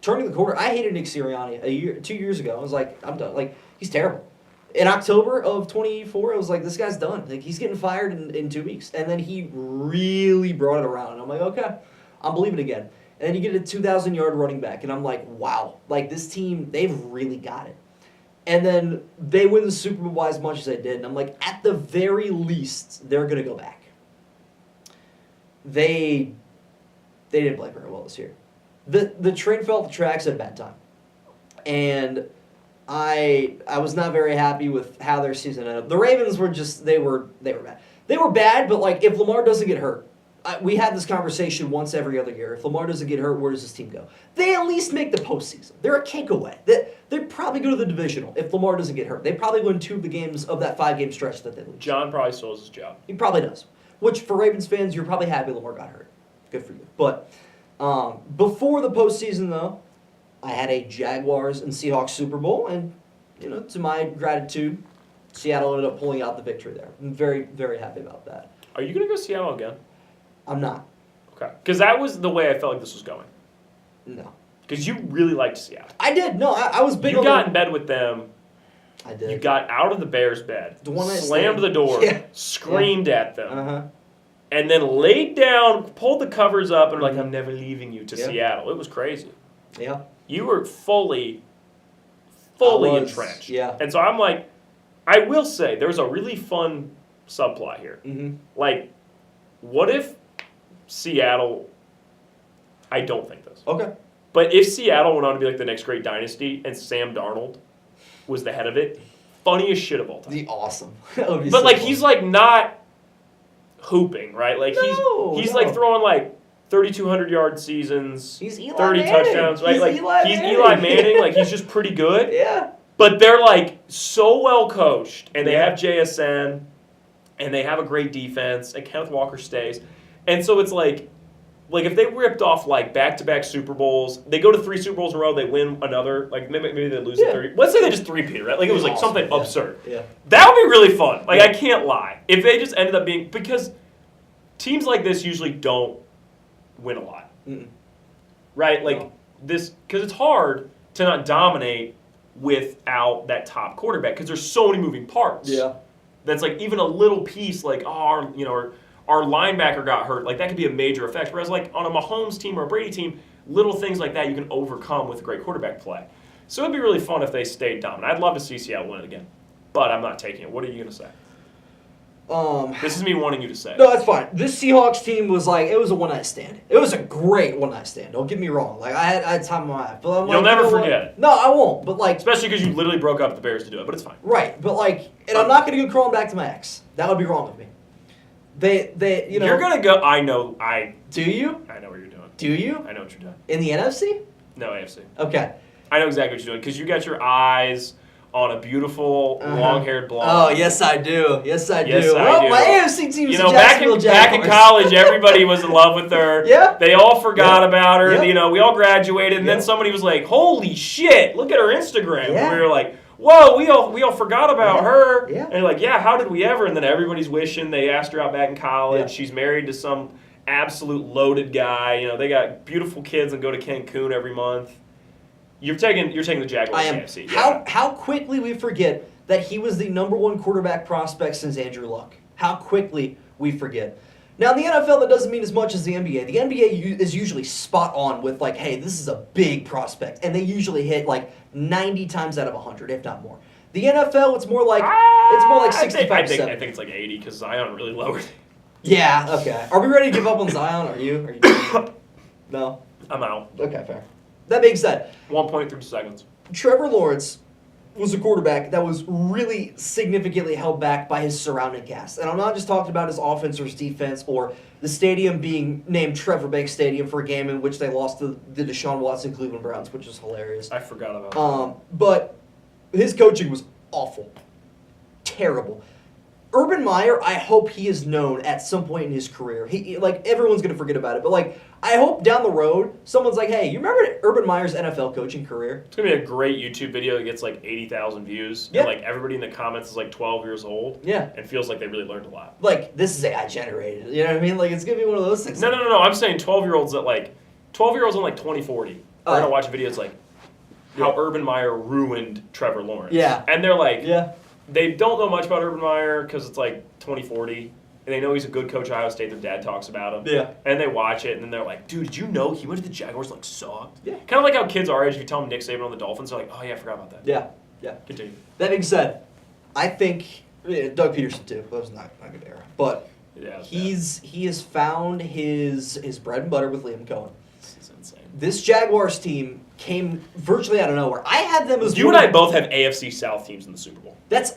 turning the corner. I hated Nick Sirianni 2 years ago. I was like, I'm done. He's terrible. In October of 24, I was like, this guy's done. He's getting fired in 2 weeks. And then he really brought it around. And I'm like, okay, I'm believing again. And then you get a 2,000-yard running back, and I'm like, wow, this team, they've really got it. And then they win the Super Bowl as much as they did, and I'm like, at the very least, they're going to go back. They didn't play very well this year. The train fell off the tracks at a bad time. And I was not very happy with how their season ended up. The Ravens were they were bad. They were bad, but if Lamar doesn't get hurt, we have this conversation once every other year. If Lamar doesn't get hurt, where does this team go? They at least make the postseason. They're a cake away. They'd probably go to the divisional if Lamar doesn't get hurt. They probably win 2 of the games of that 5-game stretch that they lose. John probably still has his job. He probably does. Which, for Ravens fans, you're probably happy Lamar got hurt. Good for you. But before the postseason, though, I had a Jaguars and Seahawks Super Bowl, and to my gratitude, Seattle ended up pulling out the victory there. I'm very, very happy about that. Are you going to go Seattle again? I'm not. Okay. Because that was the way I felt like this was going. No. Because you really liked Seattle. I did. No, I was big on You got in bed with them. I did. You got out of the Bears' bed, The one night slammed stand. the door, Yeah. screamed at them, Uh-huh. and then laid down, pulled the covers up, and were like, I'm never leaving you to Yeah. Seattle. It was crazy. Yeah. You were fully entrenched. Yeah. And so I'm like, I will say, there's a really fun subplot here. Mm-hmm. What if Seattle, I don't think this, Okay. but if Seattle went on to be the next great dynasty and Sam Darnold was the head of it, funniest shit of all time. Be awesome. That would be But so fun. he's not hooping, right? He's no. throwing 3,200-yard seasons, He's Eli 30 Manning. touchdowns, right? He's He's Eli Eli Manning. Manning. He's just pretty good. Yeah. But they're so well coached, and they Yeah. have JSN, and they have a great defense, and Kenneth Walker stays, and so it's if they ripped off back-to-back Super Bowls, they go to 3 Super Bowls in a row, they win another, maybe they lose at 30. Let's say they just three-peat, right? It was Awesome. something Yeah. absurd. Yeah. That would be really fun. Yeah. I can't lie. If they just ended up being, because teams like this usually don't win a lot. Mm-mm. Right? No. Because it's hard to not dominate without that top quarterback because there's so many moving parts. Yeah. That's even a little piece our linebacker got hurt. That could be a major effect. Whereas on a Mahomes team or a Brady team, little things like that you can overcome with great quarterback play. So it'd be really fun if they stayed dominant. I'd love to see Seattle win it again, but I'm not taking it. What are you going to say? This is me wanting you to say. No, that's fine. This Seahawks team was like, it was a one-night stand. It was a great one-night stand. Don't get me wrong. Like, I had time in my life. But I'm like, You'll never you know forget what? it. No, I won't. But like, Especially because you literally broke up with the Bears to do it, but it's fine. right. But like, and I'm not going to go crawling back to my ex. That would be wrong with me. They, you know. You're going to go, Do you? I know what you're doing. Do you? I know what you're doing. In the NFC? No, AFC. Okay. I know exactly what you're doing because you got your eyes on a beautiful, long-haired blonde. Oh, yes, I do. Yes, I do. Yes, I well, do. my AFC team is You the know, back Jacksonville in Jaguars. college, everybody was in love with her. Yeah. They all forgot Yeah. about her. Yeah. You know, we all graduated, and Yeah. then somebody was like, "Holy shit! Look at her Instagram." Yeah. And we were like, "Whoa, we all forgot about Yeah. her." Yeah. And you're like, "Yeah, how did we ever?" And then everybody's wishing they asked her out back in college. Yeah. She's married to some absolute loaded guy. You know, they got beautiful kids and go to Cancun every month. You're taking the Jaguars I am. AFC. Yeah. How quickly we forget that he was the number one quarterback prospect since Andrew Luck. How quickly we forget. Now, in the NFL, that doesn't mean as much as the NBA. The NBA is usually spot on with, like, hey, this is a big prospect. And they usually hit, like, 90 times out of 100, if not more. The NFL, it's more like 65 I to think 70. it's like 80 because Zion really lowered. Yeah, okay. Are we ready to give up on Zion? Are you No? I'm out. Okay, fair. That being said, 1.3 seconds. Trevor Lawrence was a quarterback that was really significantly held back by his surrounding cast. And I'm not just talking about his offense or his defense or the stadium being named Trevor Banks Stadium for a game in which they lost to the Deshaun Watson Cleveland Browns, which is hilarious. I forgot about that. But his coaching was awful. Terrible. Urban Meyer, I hope he is known at some point in his career. He like everyone's gonna forget about it, but like I hope down the road someone's like, "Hey, you remember Urban Meyer's NFL coaching career?" It's gonna be a great YouTube video that gets like 80,000 views, Yeah. and like everybody in the comments is like 12 years old, Yeah. and feels like they really learned a lot. Like this is AI generated. You know what I mean? Like it's gonna be one of those things. No. I'm saying 12-year-olds in like 2040 are gonna watch videos like how Urban Meyer ruined Trevor Lawrence. Yeah. And they're like, Yeah. they don't know much about Urban Meyer because it's like 2040. And they know he's a good coach at Ohio State. Their dad talks about him. Yeah. And they watch it, and then they're like, dude, did you know he went to the Jaguars, like, sucked? Yeah. Kind of like how kids our age, if you tell them Nick Saban on the Dolphins, they're like, oh, yeah, I forgot about that. Yeah. Yeah. Continue. That being said, I think Doug Peterson too. That was not a good era, but Yeah, he has found his bread and butter with Liam Cohen. This is insane. This Jaguars team came virtually out of nowhere. I had them as You and I both have AFC South teams in the Super Bowl. That's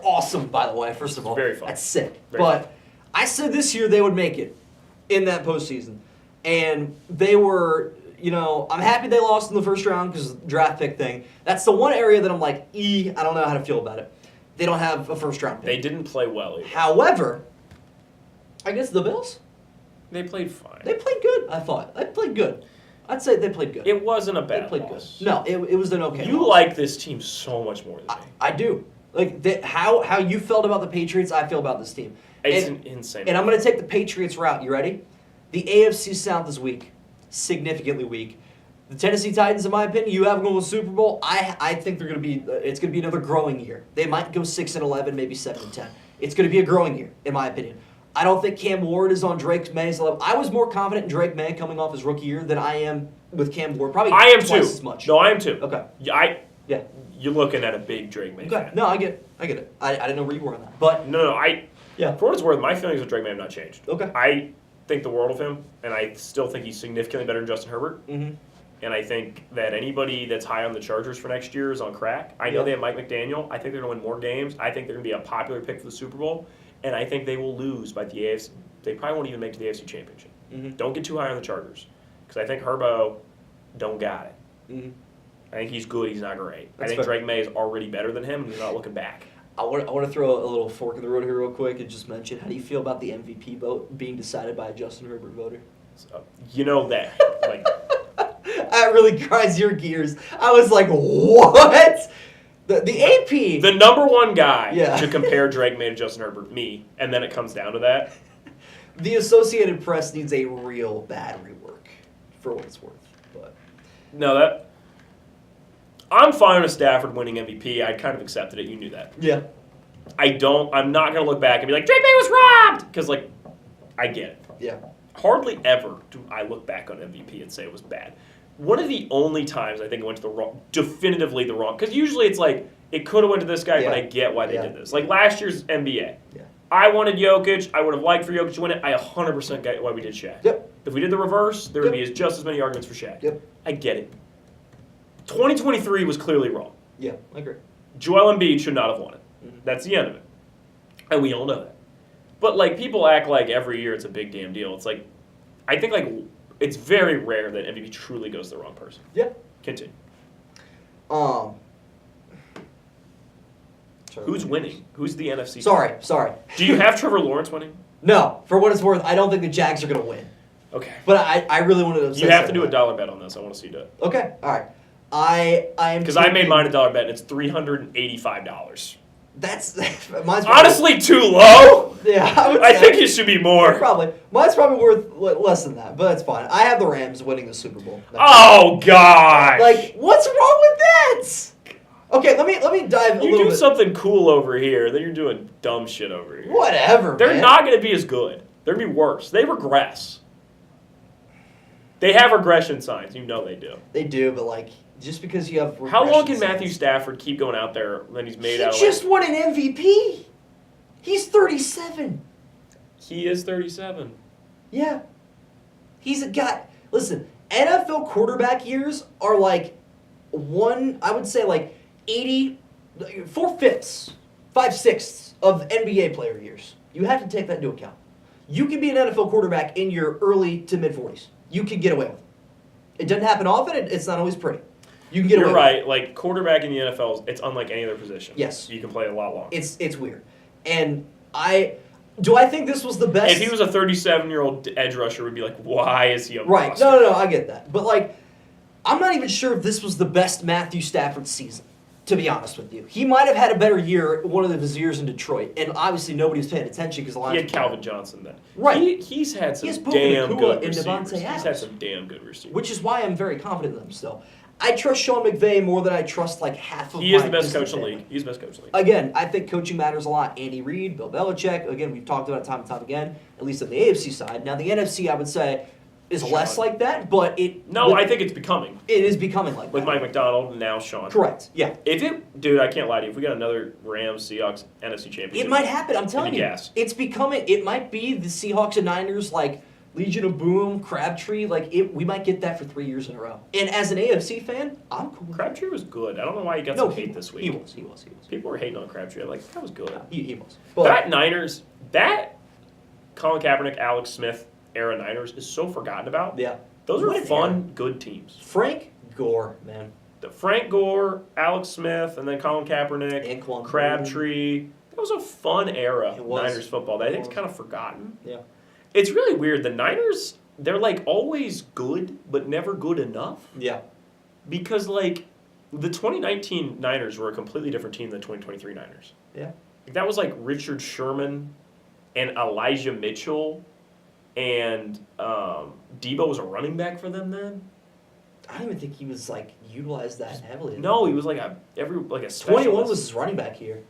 awesome, by the way. First of all, Very fun. That's sick. Very but fun. I said this year they would make it in that postseason, and they were. You know, I'm happy they lost in the first round because draft pick thing. That's the one area that I'm like, I don't know how to feel about it. They don't have a first round pick. They didn't play well either. However, I guess the Bills, They played fine. they played good. I thought they played good. I'd say they played good. It wasn't a They bad played loss. good. No, it was an okay. You loss. like this team so much more than me. I do. Like how you felt about the Patriots, I feel about this team. It's And- insane. And I'm going to take the Patriots route. You ready? The AFC South is weak, significantly weak. The Tennessee Titans, in my opinion, you have them going to the Super Bowl. I think they're going to be. It's going to be another growing year. They might go 6-11, maybe 7-10. It's going to be a growing year, in my opinion. I don't think Cam Ward is on Drake May's level. I was more confident in Drake May coming off his rookie year than I am with Cam Ward. Probably I am twice too. as much. No, I am too. Okay. Yeah, Yeah. You're looking at a big Drake May Okay. fan. No, I get it. I get it. I didn't know where you were on that, but No, yeah. for what it's worth, my feelings with Drake May have not changed. Okay. I think the world of him, and I still think he's significantly better than Justin Herbert. Mm-hmm. And I think that anybody that's high on the Chargers for next year is on crack. I know Yeah. they have Mike McDaniel. I think they're going to win more games. I think they're going to be a popular pick for the Super Bowl. And I think they will lose by the AFC. They probably won't even make it to the AFC Championship. Mm-hmm. Don't get too high on the Chargers. Because I think Herbo don't got it. Mm-hmm. I think he's good. He's not great. That's I think fair. Drake May is already better than him, and he's not looking back. I want to throw a little fork in the road here real quick and just mention, how do you feel about the MVP vote being decided by a Justin Herbert voter? So, you know that. Like, That really grinds your gears. I was like, what? The AP. the number one guy Yeah. to compare Drake May to Justin Herbert, me, and then it comes down to that. The Associated Press needs a real bad rework, for what it's worth. But No, I'm fine with Stafford winning MVP. I kind of accepted it. You knew that. yeah, I'm not going to look back and be like, Drake May was robbed! Because, like, I get it. yeah. Hardly ever do I look back on MVP and say it was bad. One of the only times I think it went to the wrong, definitively the wrong, because usually it's like, it could have went to this guy, but Yeah. I get why they Yeah. did this. Like last year's NBA. Yeah. I wanted Jokic. I would have liked for Jokic to win it. I 100% get why we did Shaq. Yep. If we did the reverse, there would be just as many arguments for Shaq. Yep. I get it. 2023 was clearly wrong. Yeah, I agree. Joel Embiid should not have won it. Mm-hmm. That's the end of it. And we all know that. But, like, people act like every year it's a big damn deal. It's like, I think, like, it's very rare that MVP truly goes to the wrong person. Yeah. Continue. Sorry, Who's winning? Who's the NFC? Sorry. Do you have Trevor Lawrence winning? No, for what it's worth, I don't think the Jags are going to win. Okay. But I really wanted to. You have to do a dollar bet on this. I want to see you do it. Okay, all right. I am because I made mine a dollar bet and it's $385. That's mine's honestly too low. Yeah, I think it should be more. Probably mine's probably worth less than that, but that's fine. I have the Rams winning the Super Bowl. Oh gosh! Like, what's wrong with that? Okay, let me dive a little bit. You do something cool over here, then you're doing dumb shit over here. Whatever. They're man. not going to be as good. They're going to be worse. They regress. They have regression signs. You know they do. They do, but like. Just because you have how long can Matthew Stafford keep going out there when he's made out? He just won an MVP. He's 37. He is 37. Yeah. He's a guy. Listen, NFL quarterback years are like I would say like 4/5, 5/6 of NBA player years. You have to take that into account. You can be an NFL quarterback in your early to mid 40s. You can get away with it. It doesn't happen often. It's not always pretty. You can get away. You're right. Like quarterback in the NFL, it's unlike any other position. Yes, you can play a lot longer. It's weird, and I think this was the best. If he was a 37-year-old edge rusher, we'd be like, why is he on the right? roster? No, I get that, but like, I'm not even sure if this was the best Matthew Stafford season. To be honest with you, he might have had a better year one of his years in Detroit, and obviously nobody was paying attention because the Lions. He had Calvin Johnson then. Right. He's had some Puka damn Nacua good and receivers. Devontae He's Adams. had some damn good receivers. Which is why I'm very confident in them still. I trust Sean McVay more than I trust like half of. He is the best coach in the league. He's the best coach in the league. Again, I think coaching matters a lot. Andy Reid, Bill Belichick. Again, we've talked about it time and time again. At least on the AFC side. Now the NFC, I would say, is less like that, but it. No, I think it's becoming. It is becoming like with that. Mike McDonald and now Sean. Correct. Yeah. Dude, I can't lie to you. If we got another Rams Seahawks NFC championship, it might happen. I'm telling you, it's becoming. It might be the Seahawks and Niners like. Legion of Boom, Crabtree, we might get that for 3 years in a row. And as an AFC fan, I'm cool. Crabtree was good. I don't know why he got some hate this week. He was. People were hating on Crabtree. I'm like, that was good. He was. But that Colin Kaepernick, Alex Smith era Niners is so forgotten about. Yeah. Those are fun, good teams. Frank Gore, man. Frank Gore, Alex Smith, and then Colin Kaepernick, and Crabtree. That was a fun era of Niners football that I think is kind of forgotten. Yeah. It's really weird. The Niners, they're like always good, but never good enough. Yeah. Because like the 2019 Niners were a completely different team than the 2023 Niners. Yeah. That was like Richard Sherman and Elijah Mitchell and Debo was a running back for them then. I don't even think he was like utilized that heavily. No, he was like a specialist. 21 was his running back here.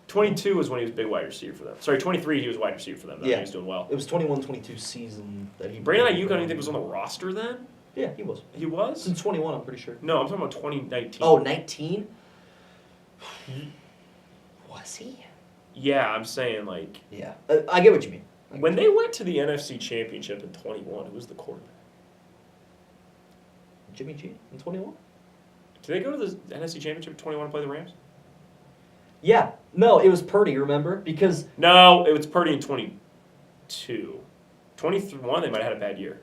22 was when he was big wide receiver for them. Sorry, 23 he was wide receiver for them. Yeah. He was doing well. It was 21-22 season that he... Brandon Ayuk, I don't think was on the roster then? Yeah, he was. He was? Since 21, I'm pretty sure. No, I'm talking about 2019. Oh, 19? Was he? Yeah, I'm saying like... Yeah, I get what you mean. When they went to the NFC Championship in 21, who was the quarterback? Jimmy G in 21? Did they go to the NFC Championship in 21 and play the Rams? Yeah. No, it was Purdy, remember? Because... No, it was Purdy in 22. 21, they might have had a bad year.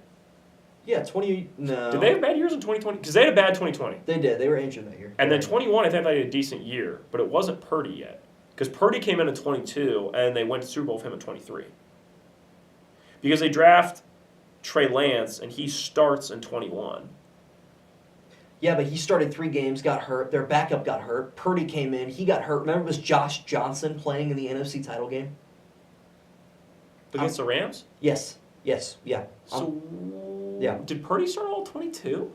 Yeah, 20... No. Did they have bad years in 2020? Because they had a bad 2020. They did. They were injured that year. And then 21, I think they had a decent year. But it wasn't Purdy yet. Because Purdy came in 22, and they went to Super Bowl with him in 23. Because they draft Trey Lance, and he starts in 21. Yeah, but he started 3 games, got hurt. Their backup got hurt. Purdy came in. He got hurt. Remember, it was Josh Johnson playing in the NFC title game? Against the Rams? Yes. Yes. Yeah. So, yeah. Did Purdy start all 22?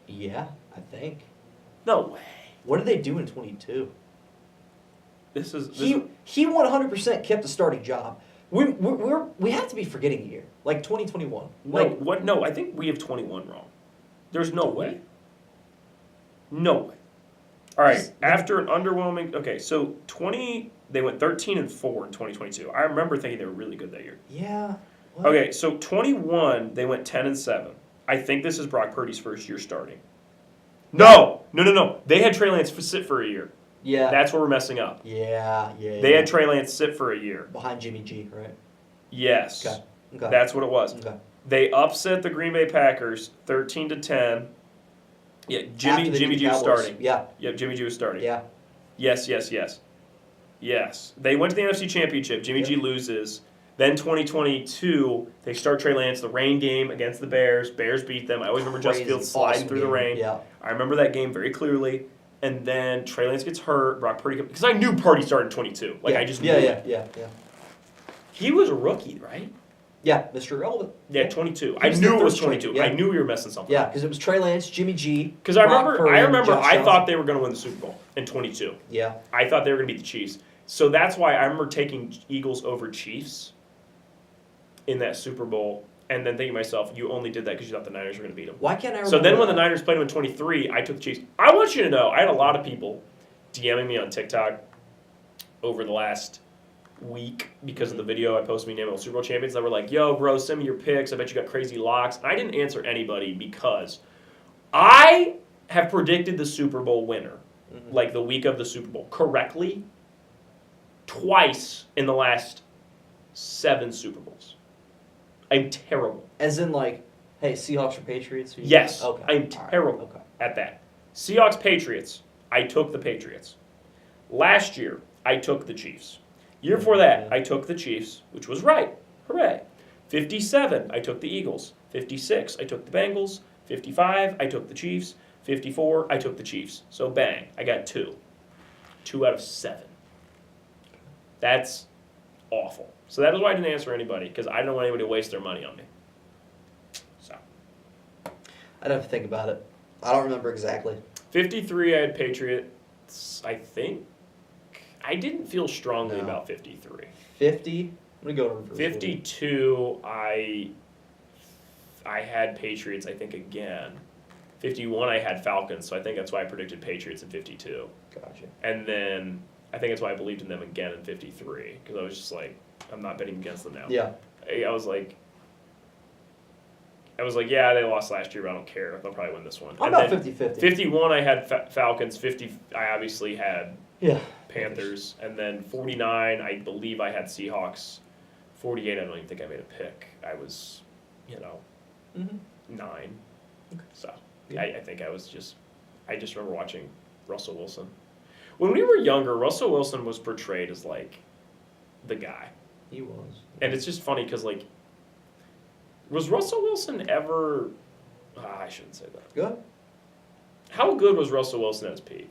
Yeah, I think. No way. What did they do in 22? He 100% kept the starting job. We have to be forgetting a year, like 2021. No, I think we have 21 wrong. There's no way. No way. All right, after an underwhelming... Okay, so They went 13-4 in 2022. I remember thinking they were really good that year. Yeah. What? Okay, so 21, they went 10-7. I think this is Brock Purdy's first year starting. No. They had Trey Lance sit for a year. Yeah. That's where we're messing up. Yeah. They had Trey Lance sit for a year. Behind Jimmy G, right? Yes. Okay. That's what it was. Okay. They upset the Green Bay Packers 13-10. Yeah, Jimmy G was starting. Yeah. Yep, Jimmy G was starting. Yeah. Yes. They went to the NFC Championship. Jimmy G loses. Then 2022, they start Trey Lance, the rain game against the Bears. Bears beat them. I always remember Justin Fields sliding through the rain. Yeah. I remember that game very clearly. And then Trey Lance gets hurt. Brock Purdy, because I knew Purdy started in 22. I just knew it. Yeah. He was a rookie, right? Yeah, Mr. Irrelevant. Yeah, 22. I knew it was 22. Yeah. I knew we were messing something. Yeah, because it was Trey Lance, Jimmy G. Because I remember, Josh I thought they were going to win the Super Bowl in 22. Yeah. I thought they were going to beat the Chiefs. So that's why I remember taking Eagles over Chiefs in that Super Bowl, and then thinking to myself, you only did that because you thought the Niners were going to beat them. Why can't I remember So then when the that? Niners played them in 23, I took the Chiefs. I want you to know, I had a lot of people DMing me on TikTok over the last week because of the video I posted me naming all Super Bowl champions that were like, yo, bro, send me your picks. I bet you got crazy locks. And I didn't answer anybody because I have predicted the Super Bowl winner, like the week of the Super Bowl, correctly twice in the last 7 Super Bowls. I'm terrible. As in, hey, Seahawks or Patriots? Yes, Okay. I'm terrible at that. Seahawks, Patriots, I took the Patriots. Last year, I took the Chiefs. Year before that, I took the Chiefs, which was right. Hooray. 57, I took the Eagles. 56, I took the Bengals. 55, I took the Chiefs. 54, I took the Chiefs. So bang, I got 2. 2 out of 7. That's awful. So that is why I didn't answer anybody, because I didn't want anybody to waste their money on me. So. I'd have to think about it. I don't remember exactly. 53, I had Patriots, I think. I didn't feel strongly about 53. 50, I'm going to go to reverse. 52, I had Patriots, I think, again. 51, I had Falcons, so I think that's why I predicted Patriots in 52. Gotcha. And then I think that's why I believed in them again in 53, because I was just like, I'm not betting against them now. Yeah. I was like, yeah, they lost last year, but I don't care. They'll probably win this one. I'm about 50-50. 51, I had Falcons. 50, I obviously had Panthers. And then 49, I believe I had Seahawks. 48, I don't even think I made a pick. I was, 9. So I think I just remember watching Russell Wilson. When we were younger, Russell Wilson was portrayed as the guy. He was. And it's just funny because was Russell Wilson ever? I shouldn't say that. Good. How good was Russell Wilson at his peak?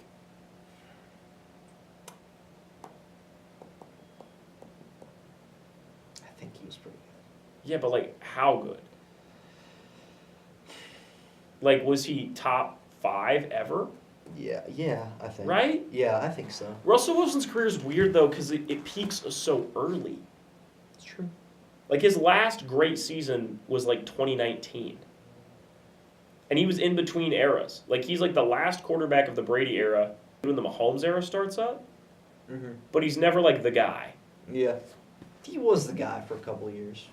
I think he was pretty good. Yeah, but how good? Was he top 5 ever? Yeah, I think. Right? Yeah, I think so. Russell Wilson's career is weird though because it peaks so early. It's true. His last great season was 2019. And he was in between eras. He's the last quarterback of the Brady era when the Mahomes era starts up. Mm-hmm. But he's never the guy. Yeah. He was the guy for a couple of years.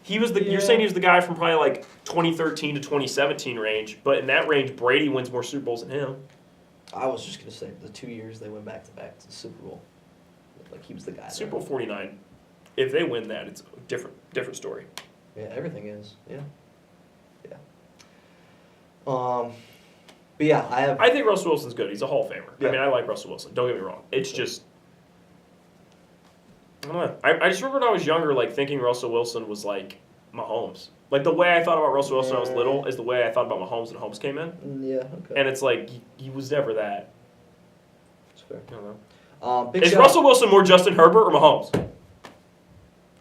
He was you're saying he was the guy from probably 2013 to 2017 range, but in that range, Brady wins more Super Bowls than him. I was just going to say the 2 years they went back-to-back to the Super Bowl. He was the guy. Super Bowl 49. If they win that, it's a different story. Yeah, everything is. Yeah. But yeah, I think Russell Wilson's good. He's a Hall of Famer. Yeah. I like Russell Wilson. Don't get me wrong. It's just I don't know. I just remember when I was younger, thinking Russell Wilson was Mahomes. The way I thought about Russell Wilson when I was little is the way I thought about Mahomes when Mahomes came in. Yeah, okay. And it's he was never that. That's fair. I don't know. Is Is Russell Wilson more Justin Herbert or Mahomes?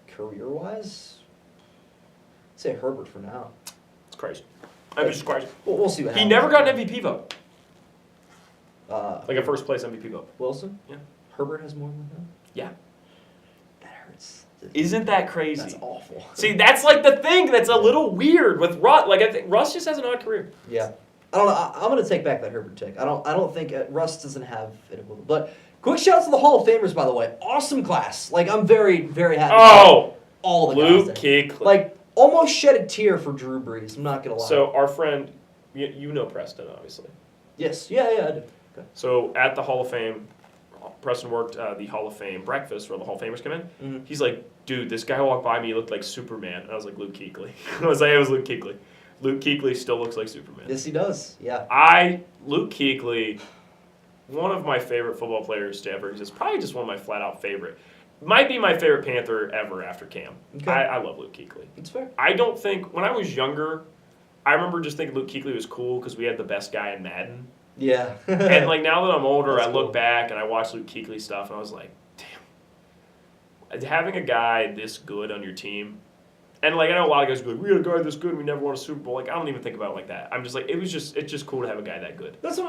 Career-wise? I'd say Herbert for now. It's crazy. I'm just crazy. We'll see what happens. He never got an MVP vote. A first place MVP vote. Wilson? Yeah. Herbert has more than him? Yeah. That hurts. Isn't that crazy? That's awful. See, that's the thing that's a little weird with Russ. I think Russ just has an odd career. Yeah. I don't know. I'm going to take back that Herbert take. I don't think Russ doesn't have it with him. But Quick shout out to the Hall of Famers, by the way. Awesome class. Like, I'm very, very happy. Oh, all the Luke guys there. Kuechly. Like, almost shed a tear for Drew Brees. I'm not gonna lie. So our friend, you know Preston, obviously. Yes, yeah, I do. Okay. So at the Hall of Fame, Preston worked the Hall of Fame breakfast where the Hall of Famers come in. Mm-hmm. He's like, dude, this guy walked by me, he looked like Superman. And I was like, Luke Kuechly. I was like, it was Luke Kuechly. Luke Kuechly still looks like Superman. Yes, he does. Yeah. Luke Kuechly, one of my favorite football players to ever exist. Probably just one of my flat out favorite. Might be my favorite Panther ever after Cam. Okay. I love Luke Kuechly. It's fair. I don't think, when I was younger, I remember just thinking Luke Kuechly was cool because we had the best guy in Madden. Yeah. And like now that I'm older, That's I look cool. back and I watch Luke Kuechly stuff and I was like, damn. Having a guy this good on your team, and like I know a lot of guys go, we had a guy this good and we never won a Super Bowl. Like I don't even think about it like that. I'm just like, it's just cool to have a guy that good. That's how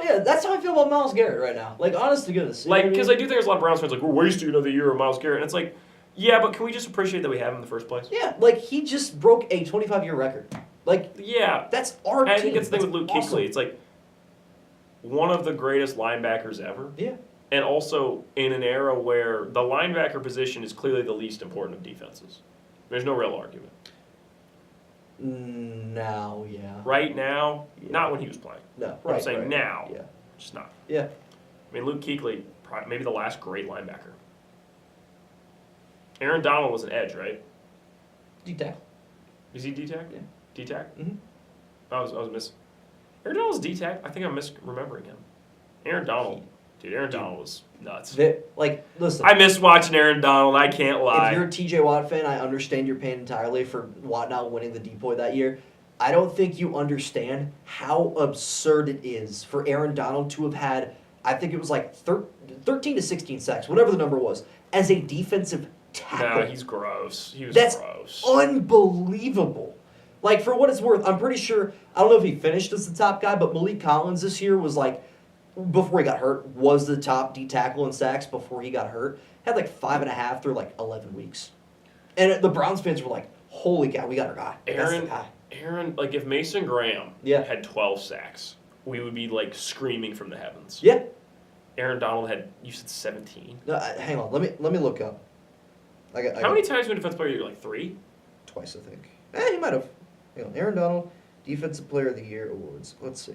I feel about Myles Garrett right now. Like, honest to goodness. Like, because I do think there's a lot of Browns fans like, we're wasting another year of Myles Garrett. And it's like, yeah, but can we just appreciate that we have him in the first place? Yeah, like, he just broke a 25-year record. Like, yeah. that's our team. I think it's the thing with Luke awesome. Kuechly. It's like one of the greatest linebackers ever. Yeah. And also in an era where the linebacker position is clearly the least important of defenses. There's no real argument. Now, yeah. Right now, Yeah. not when he was playing. No, I'm right, saying right. now, Yeah. just not. Yeah. I mean, Luke Kuechly, maybe the last great linebacker. Aaron Donald was an edge, right? D-tackle. Is he D-tack? Yeah. D-tack? Mm-hmm. I was missing. Aaron Donald was D-tack? I think I'm misremembering him. Aaron Donald was nuts. Listen. I miss watching Aaron Donald, I can't lie. If you're a TJ Watt fan, I understand your pain entirely for Watt not winning the DPOY that year. I don't think you understand how absurd it is for Aaron Donald to have had, I think it was like 13 to 16 sacks, whatever the number was, as a defensive tackle. No, he's gross. He was That's gross. unbelievable. Like, for what it's worth, I'm pretty sure, I don't know if he finished as the top guy, but Malik Collins this year was like, before he got hurt, was the top D tackle in sacks before he got hurt. Had like 5.5 through like 11 weeks. And the Browns fans were like, holy cow, we got our guy. That's the guy. Aaron, like if Mason Graham Yeah. had 12 sacks, we would be like screaming from the heavens. Yeah. Aaron Donald had, you said 17? No, hang on, let me look up. How many times in Defensive Player of the Year? Like 3? Twice, I think. He might have. Hang on, Aaron Donald, Defensive Player of the Year awards. Let's see.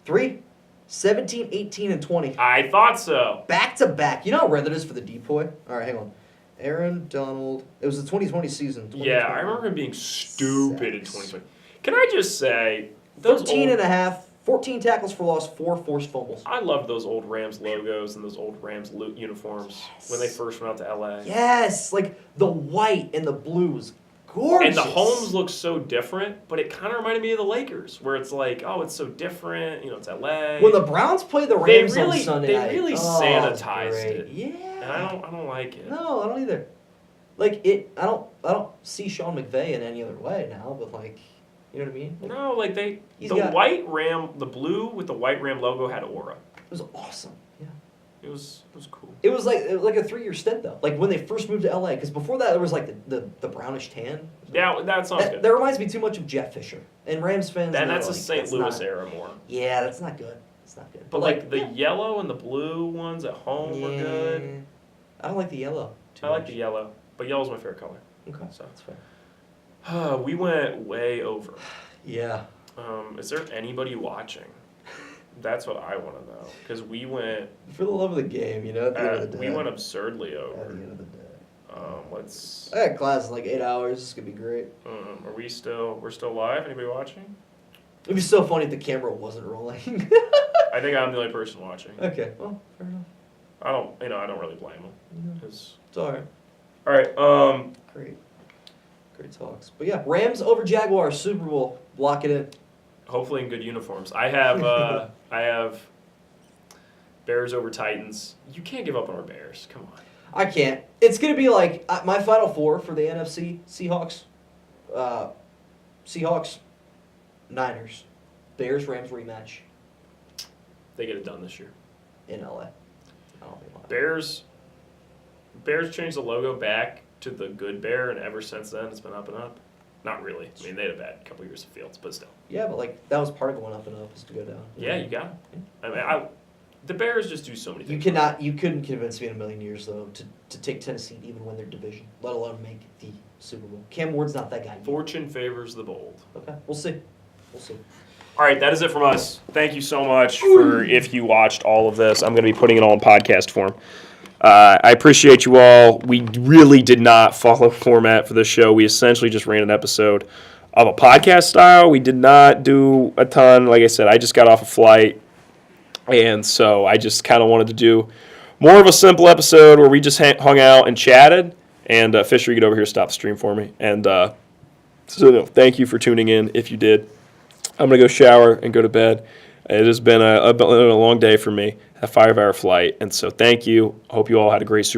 3, 17, 18, and 20. I thought so. Back to back. You know how rare that is for the DPOY? All right, hang on. Aaron Donald. It was the 2020 season. Yeah, I remember him being stupid in 2020. Can I just say, those 13 old, and a half, 14 tackles for loss, 4 forced fumbles. I loved those old Rams logos and those old Rams uniforms when they first went out to LA. Yes, like the white and the blue was gorgeous. And the homes look so different, but it kind of reminded me of the Lakers, where it's like, oh, it's so different. You know, it's LA. When the Browns play the they Rams really, on Sunday they night, really it's sanitized great. it. Yeah. And I don't like it. No, I don't either. Like it, I don't see Sean McVay in any other way now. But like, you know what I mean? Like, No, like white Ram, the blue with the white Ram logo had aura. it was awesome. Yeah. It was cool. It was like a 3-year stint though. Like when they first moved to LA, because before that there was like the brownish tan. Yeah, that sounds good. That reminds me too much of Jeff Fisher and Rams fans. And know, that's a like, St. that's Louis not- era more. Yeah, that's not good. It's not good. But like the yeah. yellow and the blue ones at home were good. I don't like the yellow. Too I like much. the yellow, but yellow's my favorite color. Okay, So that's fair. we went way over. Yeah. Is there anybody watching? That's what I want to know because we went. For the love of the game, you know. At the end of the day. We went absurdly At the over. end of the day. Let's. I got class in like 8 hours. This is gonna be great. Are we still? We're still live. Anybody watching? It'd be so funny if the camera wasn't rolling. I think I'm the only person watching. Okay, well, fair enough. I don't really blame them. Yeah. 'Cause- It's alright. all right. Great talks. But yeah, Rams over Jaguars, Super Bowl. Lock it in. Hopefully in good uniforms. I have Bears over Titans. You can't give up on our Bears. Come on. I can't. It's gonna be like my Final Four for the NFC: Seahawks, Niners, Bears, Rams rematch They get it done this year. in LA. I don't think I'll- Bears changed the logo back to the good bear, and ever since then it's been up and up. Not really. I mean, they had a bad couple years of Fields, but still. Yeah, but like that was part of going up and up is to go down. Yeah, you got it. I mean, The Bears just do so many things. You couldn't convince me in a million years though to take Tennessee even win their division, let alone make the Super Bowl. Cam Ward's not that guy. Fortune favors the bold. Okay, we'll see. All right, that is it from us. Thank you so much for if you watched all of this. I'm going to be putting it all in podcast form. I appreciate you all. We really did not follow format for this show. We essentially just ran an episode of a podcast style. We did not do a ton. Like I said, I just got off a flight, and so I just kind of wanted to do more of a simple episode where we just hung out and chatted. And Fisher, you get over here, stop the stream for me. And so thank you for tuning in if you did. I'm going to go shower and go to bed. It has been a long day for me, a 5-hour flight. And so thank you. I hope you all had a great Super